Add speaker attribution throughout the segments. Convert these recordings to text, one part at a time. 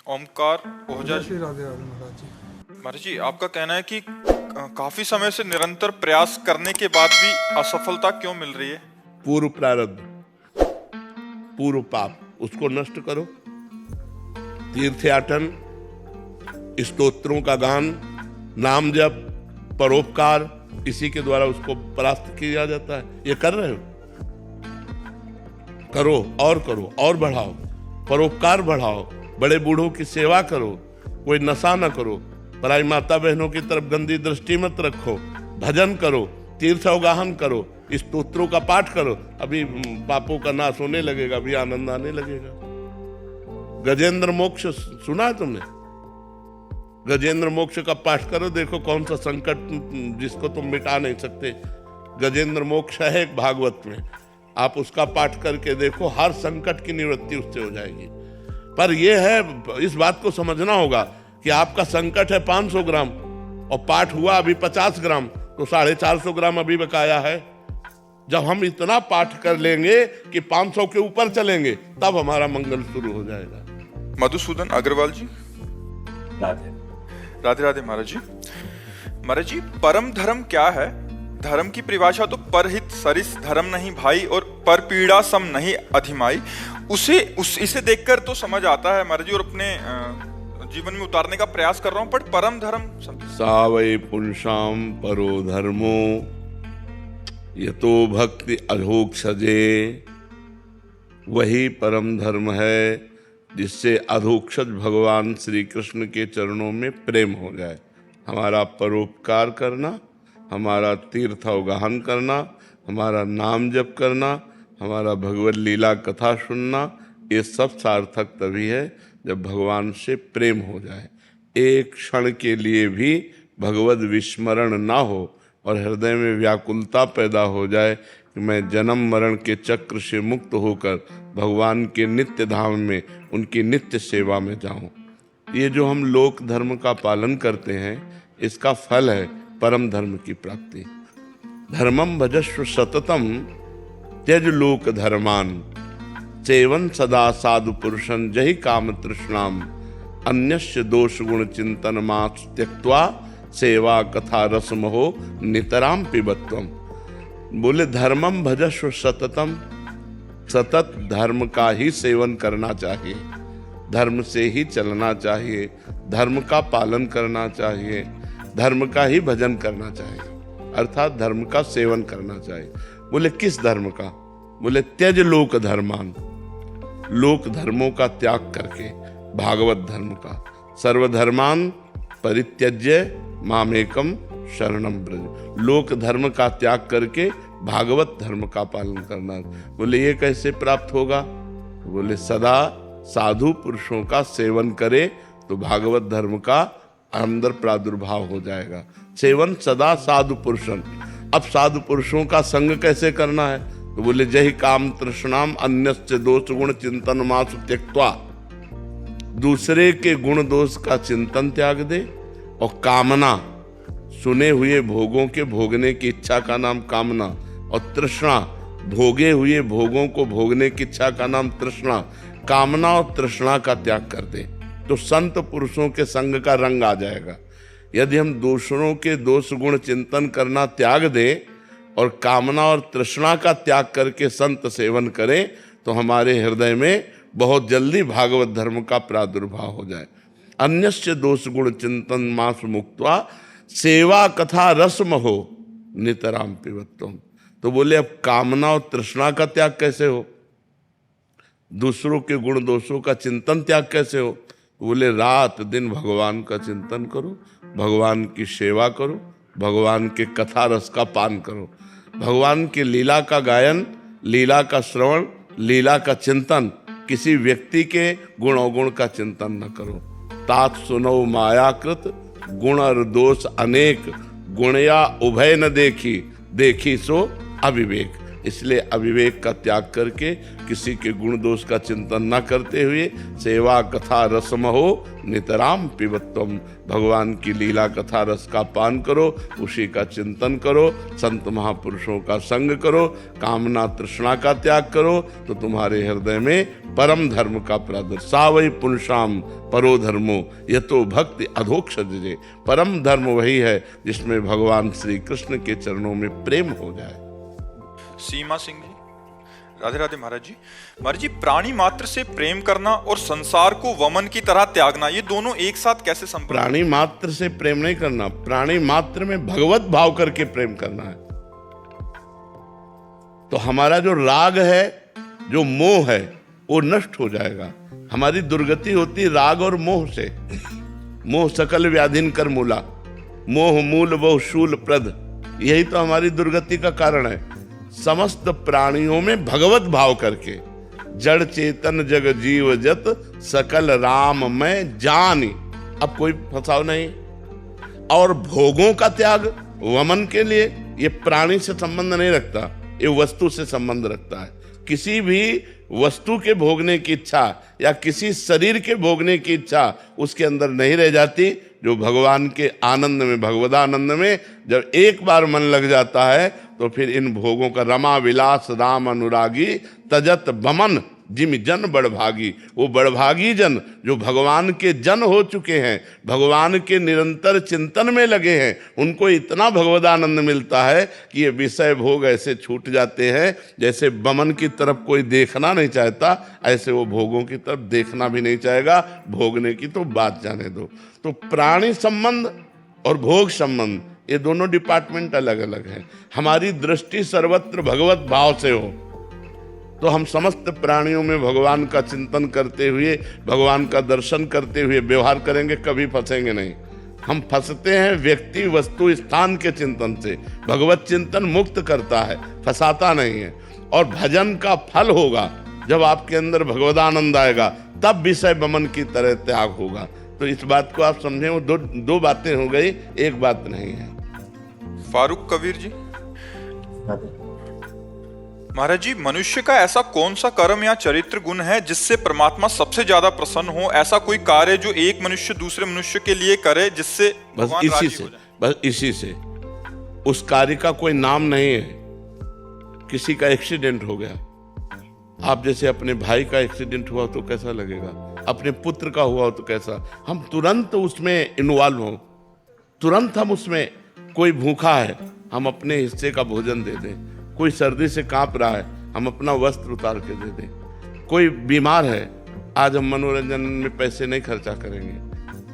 Speaker 1: ओमकार ओझा जी।
Speaker 2: श्री राधे राधे महाराज जी।
Speaker 1: महाराज जी, आपका कहना है कि काफी समय से निरंतर प्रयास करने के बाद भी असफलता क्यों मिल रही है?
Speaker 3: पूर्व प्रारब्ध, पूर्व पाप, उसको नष्ट करो। तीर्थयाटन, स्तोत्रों का गान, नाम जप, परोपकार, इसी के द्वारा उसको परास्त किया जाता है। ये कर रहे हो, करो और बढ़ाओ, परोपकार बढ़ाओ, बड़े बूढ़ों की सेवा करो, कोई नशा न करो, पराई माता बहनों की तरफ गंदी दृष्टि मत रखो, भजन करो, तीर्थ अवगाहन करो, स्तोत्रों का पाठ करो। अभी पापों का नाश होने लगेगा, अभी आनंद आने लगेगा। गजेंद्र मोक्ष सुना है तुमने? गजेंद्र मोक्ष का पाठ करो, देखो कौन सा संकट जिसको तुम मिटा नहीं सकते। गजेंद्र मोक्ष है एक भागवत में, आप उसका पाठ करके देखो, हर संकट की निवृत्ति उससे हो जाएगी। पर यह है, इस बात को समझना होगा कि आपका संकट है 500 ग्राम और पाठ हुआ अभी 50 ग्राम, तो 450 ग्राम अभी बकाया है। जब हम इतना पाठ कर लेंगे कि 500 के ऊपर चलेंगे, तब हमारा मंगल शुरू हो जाएगा।
Speaker 1: मधुसूदन अग्रवाल जी।
Speaker 4: राधे
Speaker 1: राधे राधे महाराज जी। महाराज जी, परम धर्म क्या है? धर्म की परिभाषा तो परहित सरिस धर्म नहीं भाई और पर पीड़ा सम नहीं अधिमाई। इसे देखकर तो समझ आता है महाराज जी, और अपने जीवन में उतारने का प्रयास कर रहा हूं, पर परम धर्म
Speaker 3: सावै पुंसाम परो धर्मो यतो भक्ति अधोक्षजे, वही परम धर्म है जिससे अधोक्षज भगवान श्री कृष्ण के चरणों में प्रेम हो जाए। हमारा परोपकार करना, हमारा तीर्थ अवगाहन करना, हमारा नाम जप करना, हमारा भगवत लीला कथा सुनना, ये सब सार्थक तभी है जब भगवान से प्रेम हो जाए। एक क्षण के लिए भी भगवत विस्मरण ना हो और हृदय में व्याकुलता पैदा हो जाए कि मैं जन्म मरण के चक्र से मुक्त होकर भगवान के नित्य धाम में, उनकी नित्य सेवा में जाऊं। ये जो हम लोक धर्म का पालन करते हैं, इसका फल है परम धर्म की प्राप्ति। धर्मम भजस्व सततम त्यज लोक धर्मान, सेवन सदा साधु पुरुषन जहि काम तृष्णाम, अन्यस्य दोष गुण चिंतन मास त्यक्त्वा, सेवा कथा रसमहो नितराम पिबत्वम। बोले धर्मम भजस्व सततम, सतत धर्म का ही सेवन करना चाहिए, धर्म से ही चलना चाहिए, धर्म का पालन करना चाहिए, धर्म का ही भजन करना चाहिए, अर्थात धर्म का सेवन करना चाहिए। बोले किस धर्म का? बोले त्यज लोक धर्मान, लोक धर्मों का त्याग करके, भागवत धर्म का। सर्वधर्मान परित्यज्य मामेकम शरणम ब्रज, लोक धर्म का त्याग करके भागवत धर्म का पालन करना। बोले ये कैसे प्राप्त होगा? बोले सदा साधु पुरुषों का सेवन करे तो भागवत धर्म का अंदर प्रादुर्भाव हो जाएगा। सेवन सदा साधु पुरुषन। अब साधु पुरुषों का संग कैसे करना है? तो बोले जहि काम तृष्णाम अन्यस्य दोष गुण चिंतन मासु त्यक्त्वा, दूसरे के गुण दोष का चिंतन त्याग दे, और कामना, सुने हुए भोगों के भोगने की इच्छा का नाम कामना, और तृष्णा, भोगे हुए भोगों को भोगने की इच्छा का नाम तृष्णा। कामना और तृष्णा का त्याग कर दे तो संत पुरुषों के संग का रंग आ जाएगा। यदि हम दूसरों के दोष गुण चिंतन करना त्याग दें और कामना और तृष्णा का त्याग करके संत सेवन करें, तो हमारे हृदय में बहुत जल्दी भागवत धर्म का प्रादुर्भाव हो जाए। अन्यस्य दोष गुण चिंतन मास मुक्त्वा, सेवा कथा रसम हो नितराम पिबत्वम। तो बोले अब कामना और तृष्णा का त्याग कैसे हो? दूसरों के गुण दोषों का चिंतन त्याग कैसे हो? बोले रात दिन भगवान का चिंतन करो, भगवान की सेवा करो, भगवान के कथा रस का पान करो, भगवान की लीला का गायन, लीला का श्रवण, लीला का चिंतन, किसी व्यक्ति के गुण अवगुण का चिंतन न करो। तात सुनो मायाकृत गुण और दोष अनेक, गुणया उभय न देखी, देखी सो अविवेक। इसलिए अविवेक का त्याग करके किसी के गुण दोष का चिंतन न करते हुए सेवा कथा रसम हो नितराम पिबत्वम, भगवान की लीला कथा रस का पान करो, उसी का चिंतन करो, संत महापुरुषों का संग करो, कामना तृष्णा का त्याग करो, तो तुम्हारे हृदय में परम धर्म का प्रादुर्भाव। सावई पुंसाम परो धर्मो यतो भक्ति अधोक्षजे, परम धर्म वही है जिसमें भगवान श्री कृष्ण के चरणों में प्रेम हो जाए।
Speaker 1: सीमा सिंह जी, राधे राधे महाराज जी। महाराज जी, प्राणी मात्र से प्रेम करना और संसार को वमन की तरह त्यागना, ये दोनों एक साथ कैसे संभव?
Speaker 3: प्राणी मात्र से प्रेम नहीं करना, प्राणी मात्र में भगवत भाव करके प्रेम करना है। तो हमारा जो राग है, जो मोह है, वो नष्ट हो जाएगा। हमारी दुर्गति होती राग और मोह से। मोह सकल व्याधिन कर मूला, मोह मूल बहु शूल प्रद, यही तो हमारी दुर्गति का कारण है। समस्त प्राणियों में भगवत भाव करके, जड़ चेतन जग जीव जत सकल राम में जानी, अब कोई फंसाव नहीं। और भोगों का त्याग वमन के लिए, ये प्राणी से संबंध नहीं रखता, ये वस्तु से संबंध रखता है। किसी भी वस्तु के भोगने की इच्छा या किसी शरीर के भोगने की इच्छा उसके अंदर नहीं रह जाती। जो भगवान के आनंद में, भगवदानंद में जब एक बार मन लग जाता है तो फिर इन भोगों का रमा विलास राम अनुरागी तजत बमन जिम जन बड़भागी, वो बड़भागी जन जो भगवान के जन हो चुके हैं, भगवान के निरंतर चिंतन में लगे हैं, उनको इतना भगवदानंद मिलता है कि ये विषय भोग ऐसे छूट जाते हैं जैसे बमन की तरफ कोई देखना नहीं चाहता, ऐसे वो भोगों की तरफ देखना भी नहीं चाहेगा। भोगने की तो बात जाने दो। तो प्राणी संबंध और भोग संबंध, ये दोनों डिपार्टमेंट अलग अलग हैं। हमारी दृष्टि सर्वत्र भगवत भाव से हो तो हम समस्त प्राणियों में भगवान का चिंतन करते हुए, भगवान का दर्शन करते हुए व्यवहार करेंगे, कभी फंसेंगे नहीं। हम फंसते हैं व्यक्ति वस्तु स्थान के चिंतन से। भगवत चिंतन मुक्त करता है, फंसाता नहीं है। और भजन का फल होगा जब आपके अंदर भगवदानंद आएगा, तब विषय बमन की तरह त्याग होगा। तो इस बात को आप समझें, वो दो बातें हो गई, एक बात नहीं है।
Speaker 1: फारूक कबीर जी, महाराज जी, मनुष्य का ऐसा कौन सा कर्म या चरित्र गुण है जिससे परमात्मा सबसे ज्यादा प्रसन्न हो? ऐसा कोई कार्य जो एक मनुष्य दूसरे मनुष्य के लिए करे जिससे
Speaker 3: बस इसी से, बस इसी से। उस कार्य का कोई नाम नहीं है। किसी का एक्सीडेंट हो गया, आप जैसे अपने भाई का एक्सीडेंट हुआ तो कैसा लगेगा, अपने पुत्र का हुआ तो कैसा, हम तुरंत उसमें इन्वॉल्व हो, तुरंत हम उसमें, कोई भूखा है हम अपने हिस्से का भोजन दे दें, कोई सर्दी से कांप रहा है हम अपना वस्त्र उतार के दे दें, कोई बीमार है आज हम मनोरंजन में पैसे नहीं खर्चा करेंगे,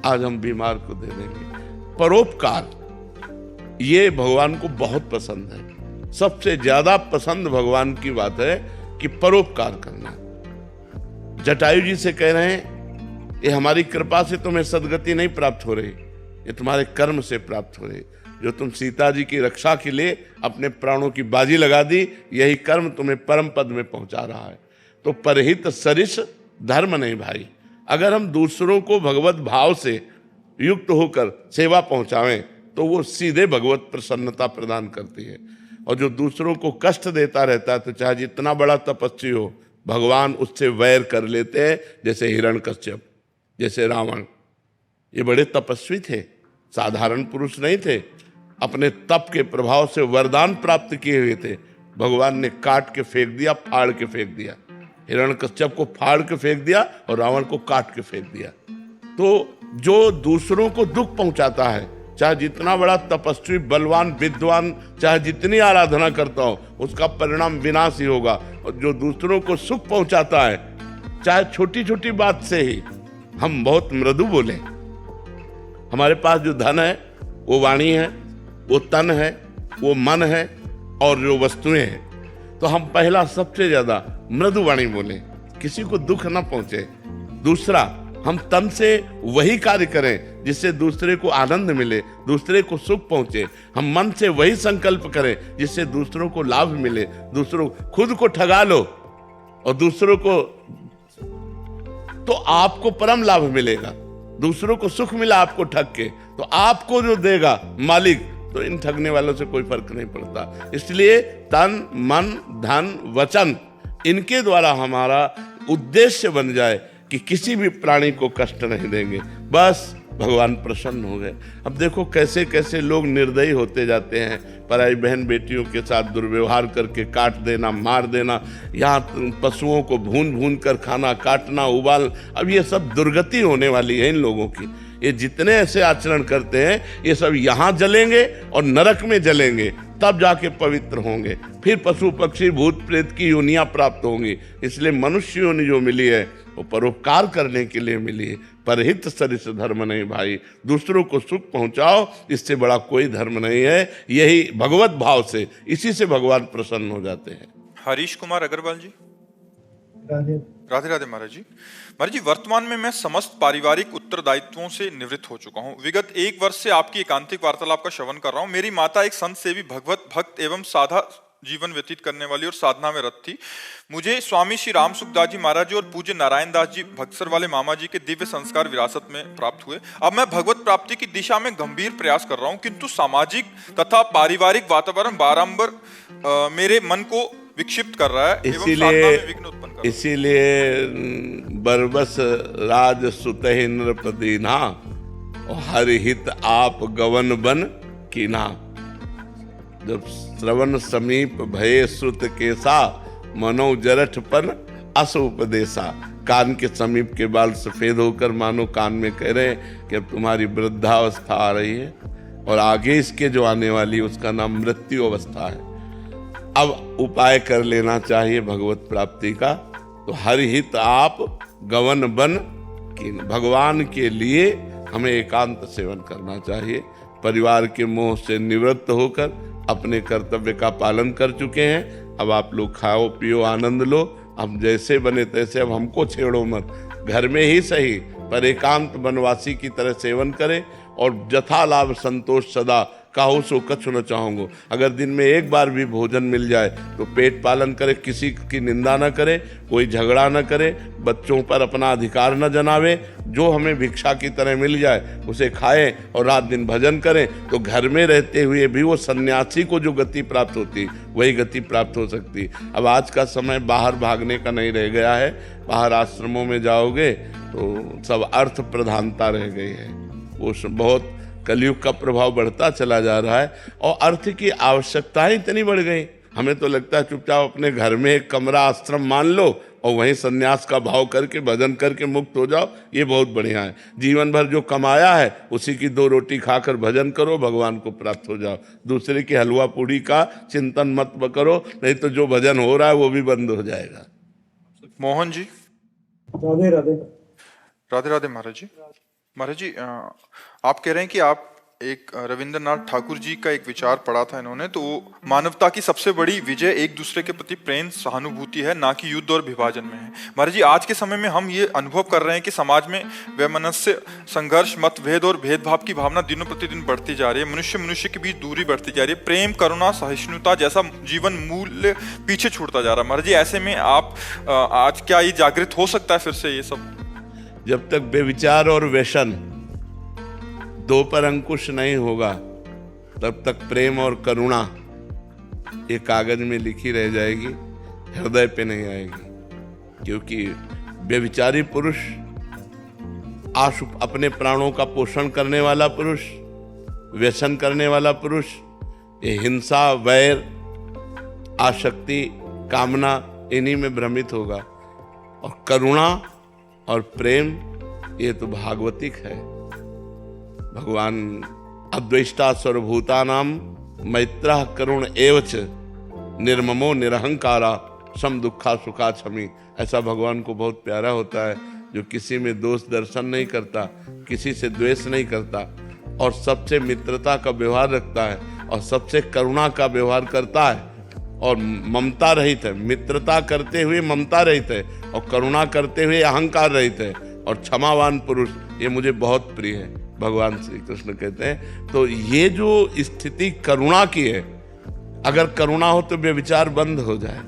Speaker 3: आज हम बीमार को दे देंगे। परोपकार ये भगवान को बहुत पसंद है। सबसे ज्यादा पसंद भगवान की बात है कि परोपकार करना। जटायु जी से कह रहे हैं, ये हमारी कृपा से तुम्हें सदगति नहीं प्राप्त हो रही, ये तुम्हारे कर्म से प्राप्त हो रही। जो तुम सीता जी की रक्षा के लिए अपने प्राणों की बाजी लगा दी, यही कर्म तुम्हें परम पद में पहुंचा रहा है। तो परहित सरिस धर्म नहीं भाई। अगर हम दूसरों को भगवत भाव से युक्त होकर सेवा पहुंचावें तो वो सीधे भगवत प्रसन्नता प्रदान करती है। और जो दूसरों को कष्ट देता रहता है, तो चाहे जितना बड़ा तपस्वी हो, भगवान उससे वैर कर लेते हैं। जैसे हिरण्यकश्यप, जैसे रावण, ये बड़े तपस्वी थे, साधारण पुरुष नहीं थे। अपने तप के प्रभाव से वरदान प्राप्त किए हुए थे। भगवान ने काट के फेंक दिया, फाड़ के फेंक दिया। हिरण्यकश्यप को फाड़ के फेंक दिया और रावण को काट के फेंक दिया। तो जो दूसरों को दुख पहुंचाता है, चाहे जितना बड़ा तपस्वी, बलवान, विद्वान, चाहे जितनी आराधना करता हो, उसका परिणाम विनाश ही होगा। और जो दूसरों को सुख पहुंचाता है, चाहे छोटी छोटी बात से ही हम बहुत मृदु बोले, हमारे पास जो धन है वो वाणी है, वो तन है, वो मन है और जो वस्तुएं हैं, तो हम पहला सबसे ज्यादा मृदु वाणी बोले, किसी को दुख ना पहुंचे। दूसरा, हम तन से वही कार्य करें जिससे दूसरे को आनंद मिले, दूसरे को सुख पहुंचे। हम मन से वही संकल्प करें जिससे दूसरों को लाभ मिले। दूसरों, खुद को ठगा लो और दूसरों को, तो आपको परम लाभ मिलेगा। दूसरों को सुख मिला आपको ठग के, तो आपको जो देगा मालिक, तो इन ठगने वालों से कोई फर्क नहीं पड़ता। इसलिए तन मन धन वचन इनके द्वारा हमारा उद्देश्य बन जाए कि किसी भी प्राणी को कष्ट नहीं देंगे, बस भगवान प्रसन्न हो गए। अब देखो कैसे कैसे लोग निर्दयी होते जाते हैं, पराई बहन बेटियों के साथ दुर्व्यवहार करके काट देना, मार देना, यहाँ पशुओं को भून भून कर खाना, काटना, उबाल। अब ये सब दुर्गति होने वाली है इन लोगों की। ये जितने ऐसे आचरण करते हैं ये सब यहाँ जलेंगे और नरक में जलेंगे, तब जाके पवित्र होंगे, फिर पशु पक्षी भूत प्रेत की योनियां प्राप्त होंगी। इसलिए मनुष्य योनि जो मिली है वो परोपकार करने के लिए मिली है। परहित सरिस धर्म नहीं भाई, दूसरों को सुख पहुंचाओ, इससे बड़ा कोई धर्म नहीं है। यही भगवत भाव से, इसी से भगवान प्रसन्न हो जाते हैं।
Speaker 1: हरीश कुमार अग्रवाल जी।
Speaker 2: राधे
Speaker 1: राधे राधे महाराज जी। महाराज जी, वर्तमान में मैं समस्त पारिवारिक उत्तरदायित्वों से निवृत्त हो चुका हूँ। विगत 1 वर्ष से आपकी एकांतिक वार्तालाप का श्रवण कर रहा हूँ। मेरी माता एक संत सेवी भगवत भक्त एवं साधा जीवन व्यतीत करने वाली और साधना में रत थी। मुझे स्वामी श्री राम सुखदास जी महाराज जी और पूज्य नारायण दास जी भक्सर वाले मामा जी के दिव्य संस्कार विरासत में प्राप्त हुए। अब मैं भगवत प्राप्ति की दिशा में गंभीर प्रयास कर रहा हूँ, किंतु सामाजिक तथा पारिवारिक वातावरण बारंबार मेरे मन को विक्षिप्त कर रहा है एवं साधना में विघ्न उत्पन्न कर रहा है।
Speaker 3: इसीलिए बरबस राज सुतहि नृपदीना और हरिहित आप गवन बन कीना। जब श्रवण समीप भये श्रुत केसा मनो जरठपन अस उपदेशा। कान के समीप के बाल सफेद होकर मानो कान में कह रहे हैं कि अब तुम्हारी वृद्धावस्था आ रही है और आगे इसके जो आने वाली उसका नाम मृत्यु अवस्था है। अब उपाय कर लेना चाहिए भगवत प्राप्ति का। तो हरिहित आप गवन बन कि भगवान के लिए हमें एकांत सेवन करना चाहिए। परिवार के मोह से निवृत्त होकर अपने कर्तव्य का पालन कर चुके हैं। अब आप लोग खाओ पियो आनंद लो, अब जैसे बने तैसे, अब हमको छेड़ो मत। घर में ही सही पर एकांत वनवासी की तरह सेवन करें और जथा लाभ संतोष सदा काहू सो कछु न चाहूंगो। अगर दिन में एक बार भी भोजन मिल जाए तो पेट पालन करे, किसी की निंदा न करे, कोई झगड़ा न करे, बच्चों पर अपना अधिकार न जनावे। जो हमें भिक्षा की तरह मिल जाए उसे खाएं और रात दिन भजन करें, तो घर में रहते हुए भी वो सन्यासी को जो गति प्राप्त होती वही गति प्राप्त हो सकती। अब आज का समय बाहर भागने का नहीं रह गया है। बाहर आश्रमों में जाओगे तो सब अर्थ प्रधानता रह गई है। वो बहुत कलयुग का प्रभाव बढ़ता चला जा रहा है और अर्थ की आवश्यकताएं इतनी बढ़ गई। हमें तो लगता है चुपचाप अपने घर में एक कमरा आश्रम मान लो और वहीं सन्यास का भाव करके भजन करके मुक्त हो जाओ, ये बहुत बढ़िया है। जीवन भर जो कमाया है उसी की 2 रोटी खाकर भजन करो, भगवान को प्राप्त हो जाओ। दूसरे की हलवा पूड़ी का चिंतन मत करो, नहीं तो जो भजन हो रहा है वो भी बंद हो जाएगा।
Speaker 1: मोहन जी।
Speaker 2: राधे राधे।
Speaker 1: राधे राधे महाराज जी। महाराज जी, आप कह रहे हैं कि आप एक रविंद्रनाथ ठाकुर जी का एक विचार पढ़ा था इन्होंने, तो मानवता की सबसे बड़ी विजय एक दूसरे के प्रति प्रेम सहानुभूति है, ना कि युद्ध और विभाजन में है। महाराज जी, आज के समय में हम ये अनुभव कर रहे हैं कि समाज में वैमनस्य, संघर्ष, मतभेद और भेदभाव की भावना दिनों प्रतिदिन बढ़ती जा रही है। मनुष्य मनुष्य के बीच दूरी बढ़ती जा रही है। प्रेम, करुणा, सहिष्णुता जैसा जीवन मूल्य पीछे छूटता जा रहा है। महाराज जी, ऐसे में आप आज क्या ये जागृत हो सकता है फिर से ये सब?
Speaker 3: जब तक बेविचार और व्यसन 2 पर अंकुश नहीं होगा तब तक प्रेम और करुणा ये कागज में लिखी रह जाएगी, हृदय पे नहीं आएगी। क्योंकि बेविचारी पुरुष, अपने प्राणों का पोषण करने वाला पुरुष, व्यसन करने वाला पुरुष, ये हिंसा, वैर, आसक्ति, कामना इन्हीं में भ्रमित होगा। और करुणा और प्रेम ये तो भागवतिक है। भगवान अद्वैष्टा सर्वभूतानां मैत्रः करुण एवच निर्ममो निरहंकारा सम दुखा सुखा क्षमी। ऐसा भगवान को बहुत प्यारा होता है जो किसी में दोष दर्शन नहीं करता, किसी से द्वेष नहीं करता और सबसे मित्रता का व्यवहार रखता है और सबसे करुणा का व्यवहार करता है और ममता रहित है। मित्रता करते हुए ममता रहित है और करुणा करते हुए अहंकार रहित है और क्षमावान पुरुष, ये मुझे बहुत प्रिय है। भगवान श्री कृष्ण कहते हैं तो ये जो स्थिति करुणा की है, अगर करुणा हो तो व्यभिचार बंद हो जाए।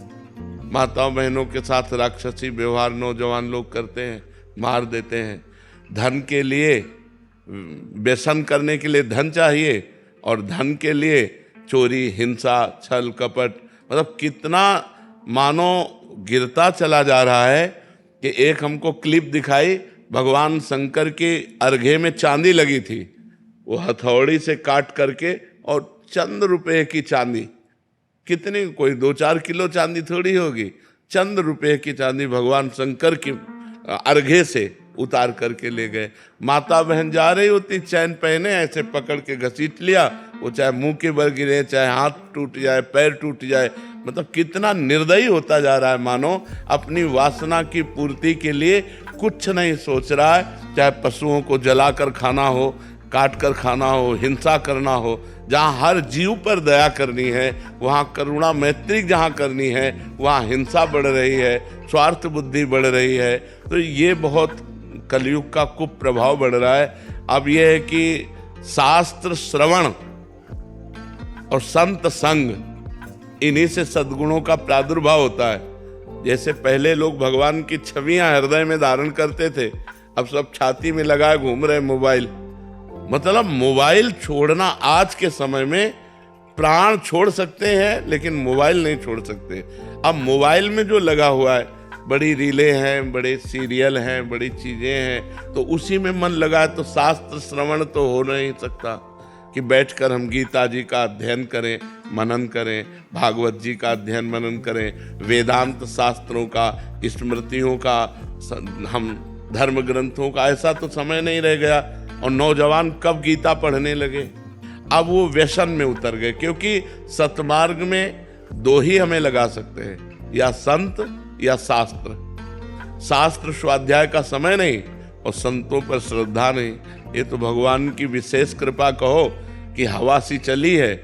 Speaker 3: माताओं बहनों के साथ राक्षसी व्यवहार नौजवान लोग करते हैं, मार देते हैं। धन के लिए, व्यसन करने के लिए धन चाहिए और धन के लिए चोरी, हिंसा, छल कपट, मतलब कितना मानो गिरता चला जा रहा है। कि एक हमको क्लिप दिखाई, भगवान शंकर के अर्घे में चांदी लगी थी, वो हथौड़ी से काट करके, और चंद रुपए की चांदी, कितनी, कोई 2-4 किलो चांदी थोड़ी होगी, चंद रुपए की चांदी भगवान शंकर की अर्घे से उतार करके ले गए। माता बहन जा रही होती, चैन पहने ऐसे पकड़ के घसीट लिया, वो चाहे मुंह के बल गिरे, चाहे हाथ टूट जाए, पैर टूट जाए। मतलब कितना निर्दयी होता जा रहा है, मानो अपनी वासना की पूर्ति के लिए कुछ नहीं सोच रहा है। चाहे पशुओं को जलाकर खाना हो, काट कर खाना हो, हिंसा करना हो, जहाँ हर जीव पर दया करनी है, वहाँ करुणा मैत्री जहाँ करनी है, वहाँ हिंसा बढ़ रही है, स्वार्थ बुद्धि बढ़ रही है। तो ये बहुत कलयुग का कुप्रभाव बढ़ रहा है। अब यह है कि शास्त्र श्रवण और संत संग, इन्हीं से सद्गुणों का प्रादुर्भाव होता है। जैसे पहले लोग भगवान की छवियां हृदय में धारण करते थे, अब सब छाती में लगाए घूम रहे मोबाइल। मतलब मोबाइल छोड़ना आज के समय में, प्राण छोड़ सकते हैं लेकिन मोबाइल नहीं छोड़ सकते। अब मोबाइल में जो लगा हुआ है, बड़ी रीलें हैं, बड़े सीरियल हैं, बड़ी चीजें हैं, तो उसी में मन लगा है। तो शास्त्र श्रवण तो हो नहीं सकता कि बैठकर हम गीता जी का अध्ययन करें, मनन करें, भागवत जी का अध्ययन मनन करें, वेदांत शास्त्रों का, स्मृतियों का, हम धर्म ग्रंथों का, ऐसा तो समय नहीं रह गया। और नौजवान कब गीता पढ़ने लगे? अब वो व्यसन में उतर गए, क्योंकि सतमार्ग में 2 ही हमें लगा सकते हैं, या संत या शास्त्र। शास्त्र स्वाध्याय का समय नहीं और संतों पर श्रद्धा नहीं। ये तो भगवान की विशेष कृपा कहो कि हवा सी चली है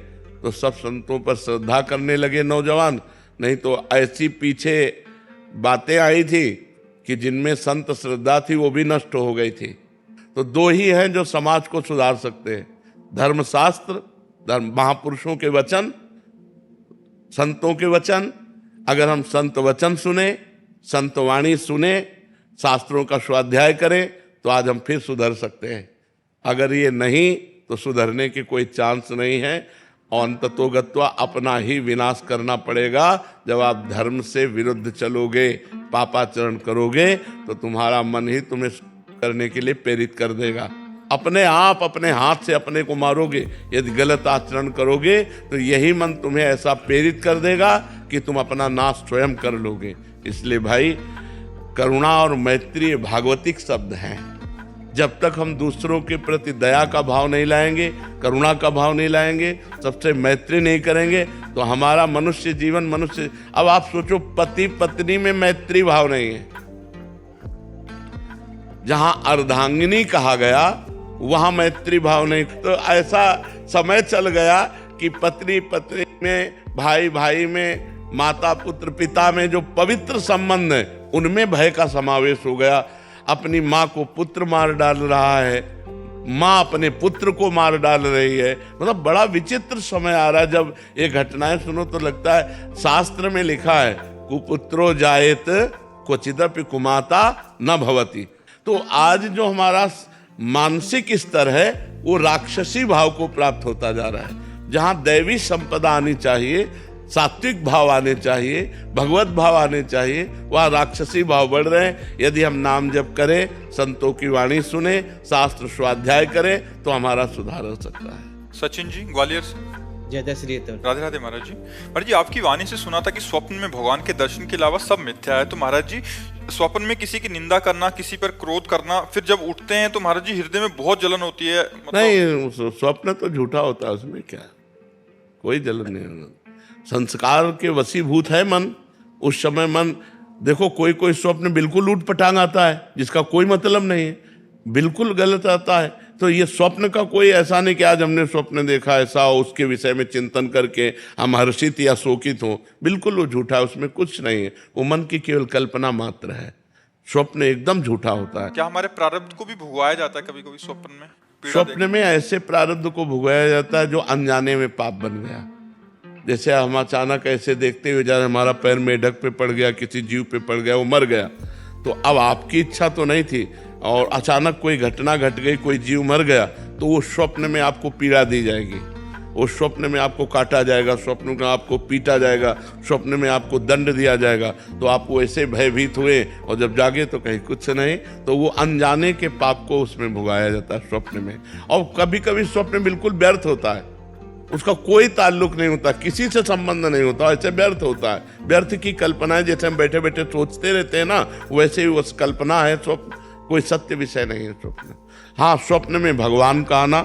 Speaker 3: तो सब संतों पर श्रद्धा करने लगे नौजवान। नहीं तो ऐसी पीछे बातें आई थी कि जिनमें संत श्रद्धा थी वो भी नष्ट हो गई थी। तो 2 ही हैं जो समाज को सुधार सकते हैं, धर्मशास्त्र, धर्म महापुरुषों के वचन, संतों के वचन। अगर हम संत वचन सुने, संत वाणी सुने, शास्त्रों का स्वाध्याय करें, तो आज हम फिर सुधर सकते हैं। अगर ये नहीं तो सुधरने की कोई चांस नहीं है। और अंततोगत्वा अपना ही विनाश करना पड़ेगा। जब आप धर्म से विरुद्ध चलोगे, पापाचरण करोगे, तो तुम्हारा मन ही तुम्हें करने के लिए प्रेरित कर देगा। अपने आप अपने हाथ से अपने को मारोगे यदि गलत आचरण करोगे, तो यही मन तुम्हें ऐसा प्रेरित कर देगा कि तुम अपना नाश स्वयं कर लोगे। इसलिए भाई, करुणा और मैत्री भागवतिक शब्द हैं। जब तक हम दूसरों के प्रति दया का भाव नहीं लाएंगे, करुणा का भाव नहीं लाएंगे, सबसे मैत्री नहीं करेंगे, तो हमारा मनुष्य जीवन मनुष्य। अब आप सोचो, पति पत्नी में मैत्री भाव नहीं है। जहां अर्धांगिनी कहा गया वहां मैत्री भाव नहीं। तो ऐसा समय चल गया कि पत्नी पत्नी में, भाई भाई में, माता पुत्र पिता में जो पवित्र संबंध है, उनमें भय का समावेश हो गया। अपनी माँ को पुत्र मार डाल रहा है, माँ अपने पुत्र को मार डाल रही है। मतलब बड़ा विचित्र समय आ रहा है। जब ये घटनाएं सुनो तो लगता है, शास्त्र में लिखा है, कुपुत्रो जायेत क्वचिदपि कुमाता न भवति। तो आज जो हमारा मानसिक स्तर है वो राक्षसी भाव को प्राप्त होता जा रहा है। जहाँ दैवी संपदा आनी चाहिए, सात्विक भाव आने चाहिए, भगवत भाव आने चाहिए, वह राक्षसी भाव बढ़ रहे हैं। यदि हम नाम जप करें, संतों की वाणी सुने, शास्त्र स्वाध्याय करें, तो हमारा सुधार हो सकता है।
Speaker 1: सचिन जी ग्वालियर से।
Speaker 2: जय जय श्री
Speaker 1: राधे राधे महाराज जी। महाराज जी, आपकी वाणी से सुना था कि स्वप्न में भगवान के दर्शन के अलावा सब मिथ्या है। तो महाराज जी, स्वप्न में किसी की निंदा करना, किसी पर क्रोध करना, फिर जब उठते हैं तो महाराज जी हृदय में बहुत जलन होती है।
Speaker 3: नहीं, स्वप्न तो झूठा होता है, उसमें क्या, कोई जलन नहीं। संस्कार के वशीभूत है मन। उस समय मन, देखो कोई कोई स्वप्न बिल्कुल ऊट पटांग आता है, जिसका कोई मतलब नहीं है, बिल्कुल गलत आता है। तो ये स्वप्न का कोई ऐसा नहीं कि आज हमने स्वप्न देखा ऐसा, उसके विषय में चिंतन करके हम हर्षित या शोकित हो। बिल्कुल वो झूठा है, उसमें कुछ नहीं है, वो मन की केवल कल्पना मात्र है। स्वप्न एकदम झूठा होता है।
Speaker 1: क्या हमारे प्रारब्ध को भी भुगवाया जाता है कभी कभी स्वप्न में?
Speaker 3: स्वप्न में ऐसे प्रारब्ध को भुगवाया जाता है जो अनजाने में पाप बन गया। जैसे हम अचानक ऐसे देखते हुए जा, हमारा पैर मेढक पे पड़ गया, किसी जीव पे पड़ गया, वो मर गया। तो अब आपकी इच्छा तो नहीं थी और अचानक कोई घटना घट गई, कोई जीव मर गया, तो वो स्वप्न में आपको पीड़ा दी जाएगी। वो स्वप्न में आपको काटा जाएगा, स्वप्न में आपको पीटा जाएगा, स्वप्न में आपको दंड दिया जाएगा, तो आप वैसे भयभीत हुए और जब जागे तो कहीं कुछ नहीं, तो वो अनजाने के पाप को उसमें भुगाया जाता है स्वप्न में। और कभी कभी स्वप्न बिल्कुल व्यर्थ होता है, उसका कोई ताल्लुक नहीं होता, किसी से संबंध नहीं होता, ऐसे व्यर्थ होता है। व्यर्थ की कल्पनाएं जैसे हम बैठे बैठे सोचते रहते हैं ना, वैसे ही वो कल्पना है स्वप्न, कोई सत्य विषय नहीं है स्वप्न। हाँ, स्वप्न में भगवान का आना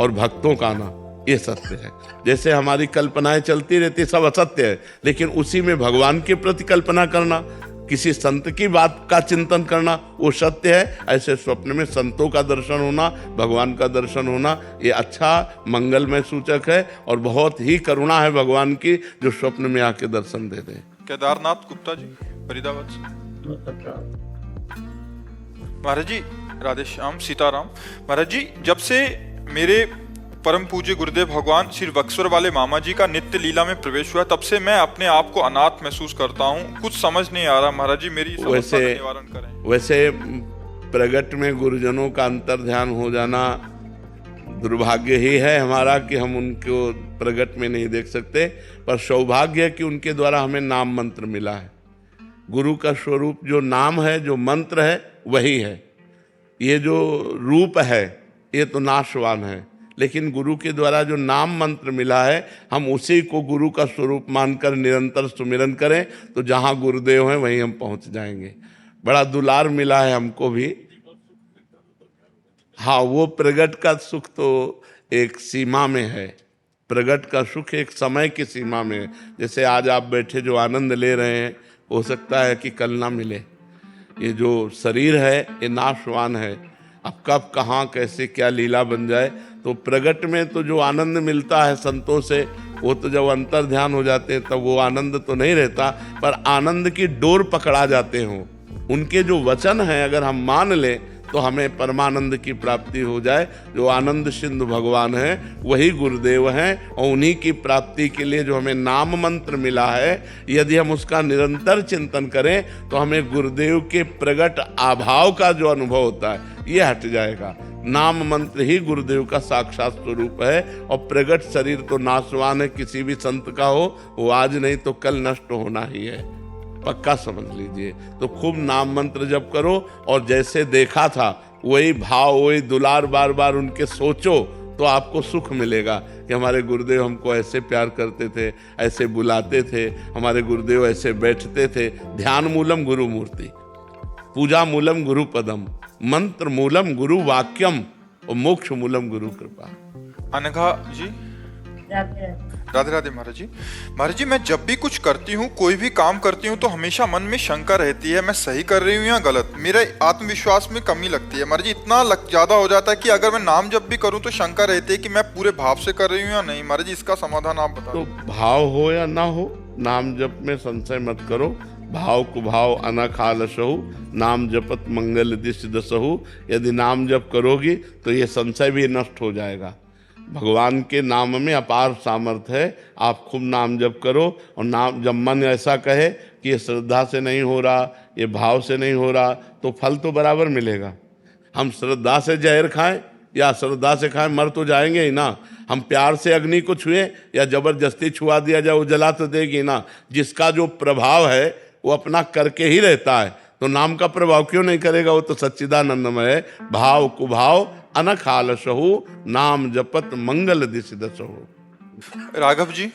Speaker 3: और भक्तों का आना ये सत्य है। जैसे हमारी कल्पनाएं चलती रहती सब असत्य है, लेकिन उसी में भगवान के प्रति कल्पना करना, किसी संत की बात का चिंतन करना वो सत्य है। ऐसे स्वप्न में संतों का दर्शन होना, भगवान का दर्शन होना, ये अच्छा मंगलमय सूचक है और बहुत ही करुणा है भगवान की जो स्वप्न में आके दर्शन दे दे।
Speaker 1: केदारनाथ गुप्ता जी, फरीदाबाद से। महाराज जी राधे श्याम, सीताराम। महाराज जी, जब से मेरे परम पूज्य गुरुदेव भगवान श्री बक्सर वाले मामा जी का नित्य लीला में प्रवेश हुआ, तब से मैं अपने आप को अनाथ महसूस करता हूँ। कुछ समझ नहीं आ रहा महाराज जी, मेरी समस्या का निवारण करें।
Speaker 3: वैसे प्रगट में गुरुजनों का अंतर ध्यान हो जाना दुर्भाग्य ही है हमारा कि हम उनको प्रगट में नहीं देख सकते, पर सौभाग्य है कि उनके द्वारा हमें नाम मंत्र मिला है। गुरु का स्वरूप जो नाम है, जो मंत्र है, वही है। ये जो रूप है ये तो नाशवान है, लेकिन गुरु के द्वारा जो नाम मंत्र मिला है, हम उसी को गुरु का स्वरूप मानकर निरंतर सुमिरन करें तो जहाँ गुरुदेव हैं वहीं हम पहुँच जाएंगे। बड़ा दुलार मिला है हमको भी। हाँ, वो प्रगट का सुख तो एक सीमा में है, प्रगट का सुख एक समय की सीमा में है। जैसे आज आप बैठे जो आनंद ले रहे हैं, हो सकता है कि कल ना मिले। ये जो शरीर है ये नाशवान है, अब कब कहाँ कैसे क्या लीला बन जाए। तो प्रगट में तो जो आनंद मिलता है संतों से, वो तो जब अंतर ध्यान हो जाते हैं तब वो आनंद तो नहीं रहता, पर आनंद की डोर पकड़ा जाते हो। उनके जो वचन हैं अगर हम मान लें तो हमें परमानंद की प्राप्ति हो जाए। जो आनंद सिंधु भगवान हैं वही गुरुदेव हैं, और उन्हीं की प्राप्ति के लिए जो हमें नाम मंत्र मिला है, यदि हम उसका निरंतर चिंतन करें तो हमें गुरुदेव के प्रगट आभाव का जो अनुभव होता है ये हट जाएगा। नाम मंत्र ही गुरुदेव का साक्षात स्वरूप है, और प्रगट शरीर तो नाशवान है, किसी भी संत का हो वो आज नहीं तो कल नष्ट होना ही है, पक्का समझ लीजिए। तो खूब नाम मंत्र जप करो, और जैसे देखा था वही भाव वही दुलार बार बार उनके सोचो तो आपको सुख मिलेगा कि हमारे गुरुदेव हमको ऐसे प्यार करते थे, ऐसे बुलाते थे, हमारे गुरुदेव ऐसे बैठते थे। ध्यान मूलम गुरु मूर्ति, पूजा मूलम गुरु पदम, मंत्र मूलम गुरु वाक्यम और मोक्ष मूलम गुरु कृपा।
Speaker 1: अनघा जी, राधे राधे। महाराज जी, महाराज जी, मैं जब भी कुछ करती हूँ, कोई भी काम करती हूँ, तो हमेशा मन में शंका रहती है, मैं सही कर रही हूँ या गलत। मेरे आत्मविश्वास में कमी लगती है महाराज जी, इतना ज्यादा हो जाता है कि अगर मैं नाम जब भी करूँ तो शंका रहती है कि मैं पूरे भाव से कर रही हूँ या नहीं। महाराज जी, इसका समाधान आप बता।
Speaker 3: तो भाव हो या ना हो, नाम जप में संशय मत करो। भाव कुभाव अनख आलसहु, नाम जपत मंगल दिश दसहु। यदि नाम जप करोगी तो ये संशय भी नष्ट हो जाएगा। भगवान के नाम में अपार सामर्थ्य है। आप खूब नाम जप करो, और नाम जब मन ऐसा कहे कि ये श्रद्धा से नहीं हो रहा, ये भाव से नहीं हो रहा, तो फल तो बराबर मिलेगा। हम श्रद्धा से जहर खाएं या श्रद्धा से खाएं, मर तो जाएंगे ही ना। हम प्यार से अग्नि को छुए या जबरदस्ती छुआ दिया जाए, वो जला तो देगी ना। जिसका जो प्रभाव है वो अपना करके ही रहता है, तो नाम का प्रभाव क्यों नहीं करेगा। वो तो सच्चिदानंदमय है। भाव कुभाव अनख आलसहु, नाम जपत मंगल दिश दसहु।
Speaker 1: राघव जी,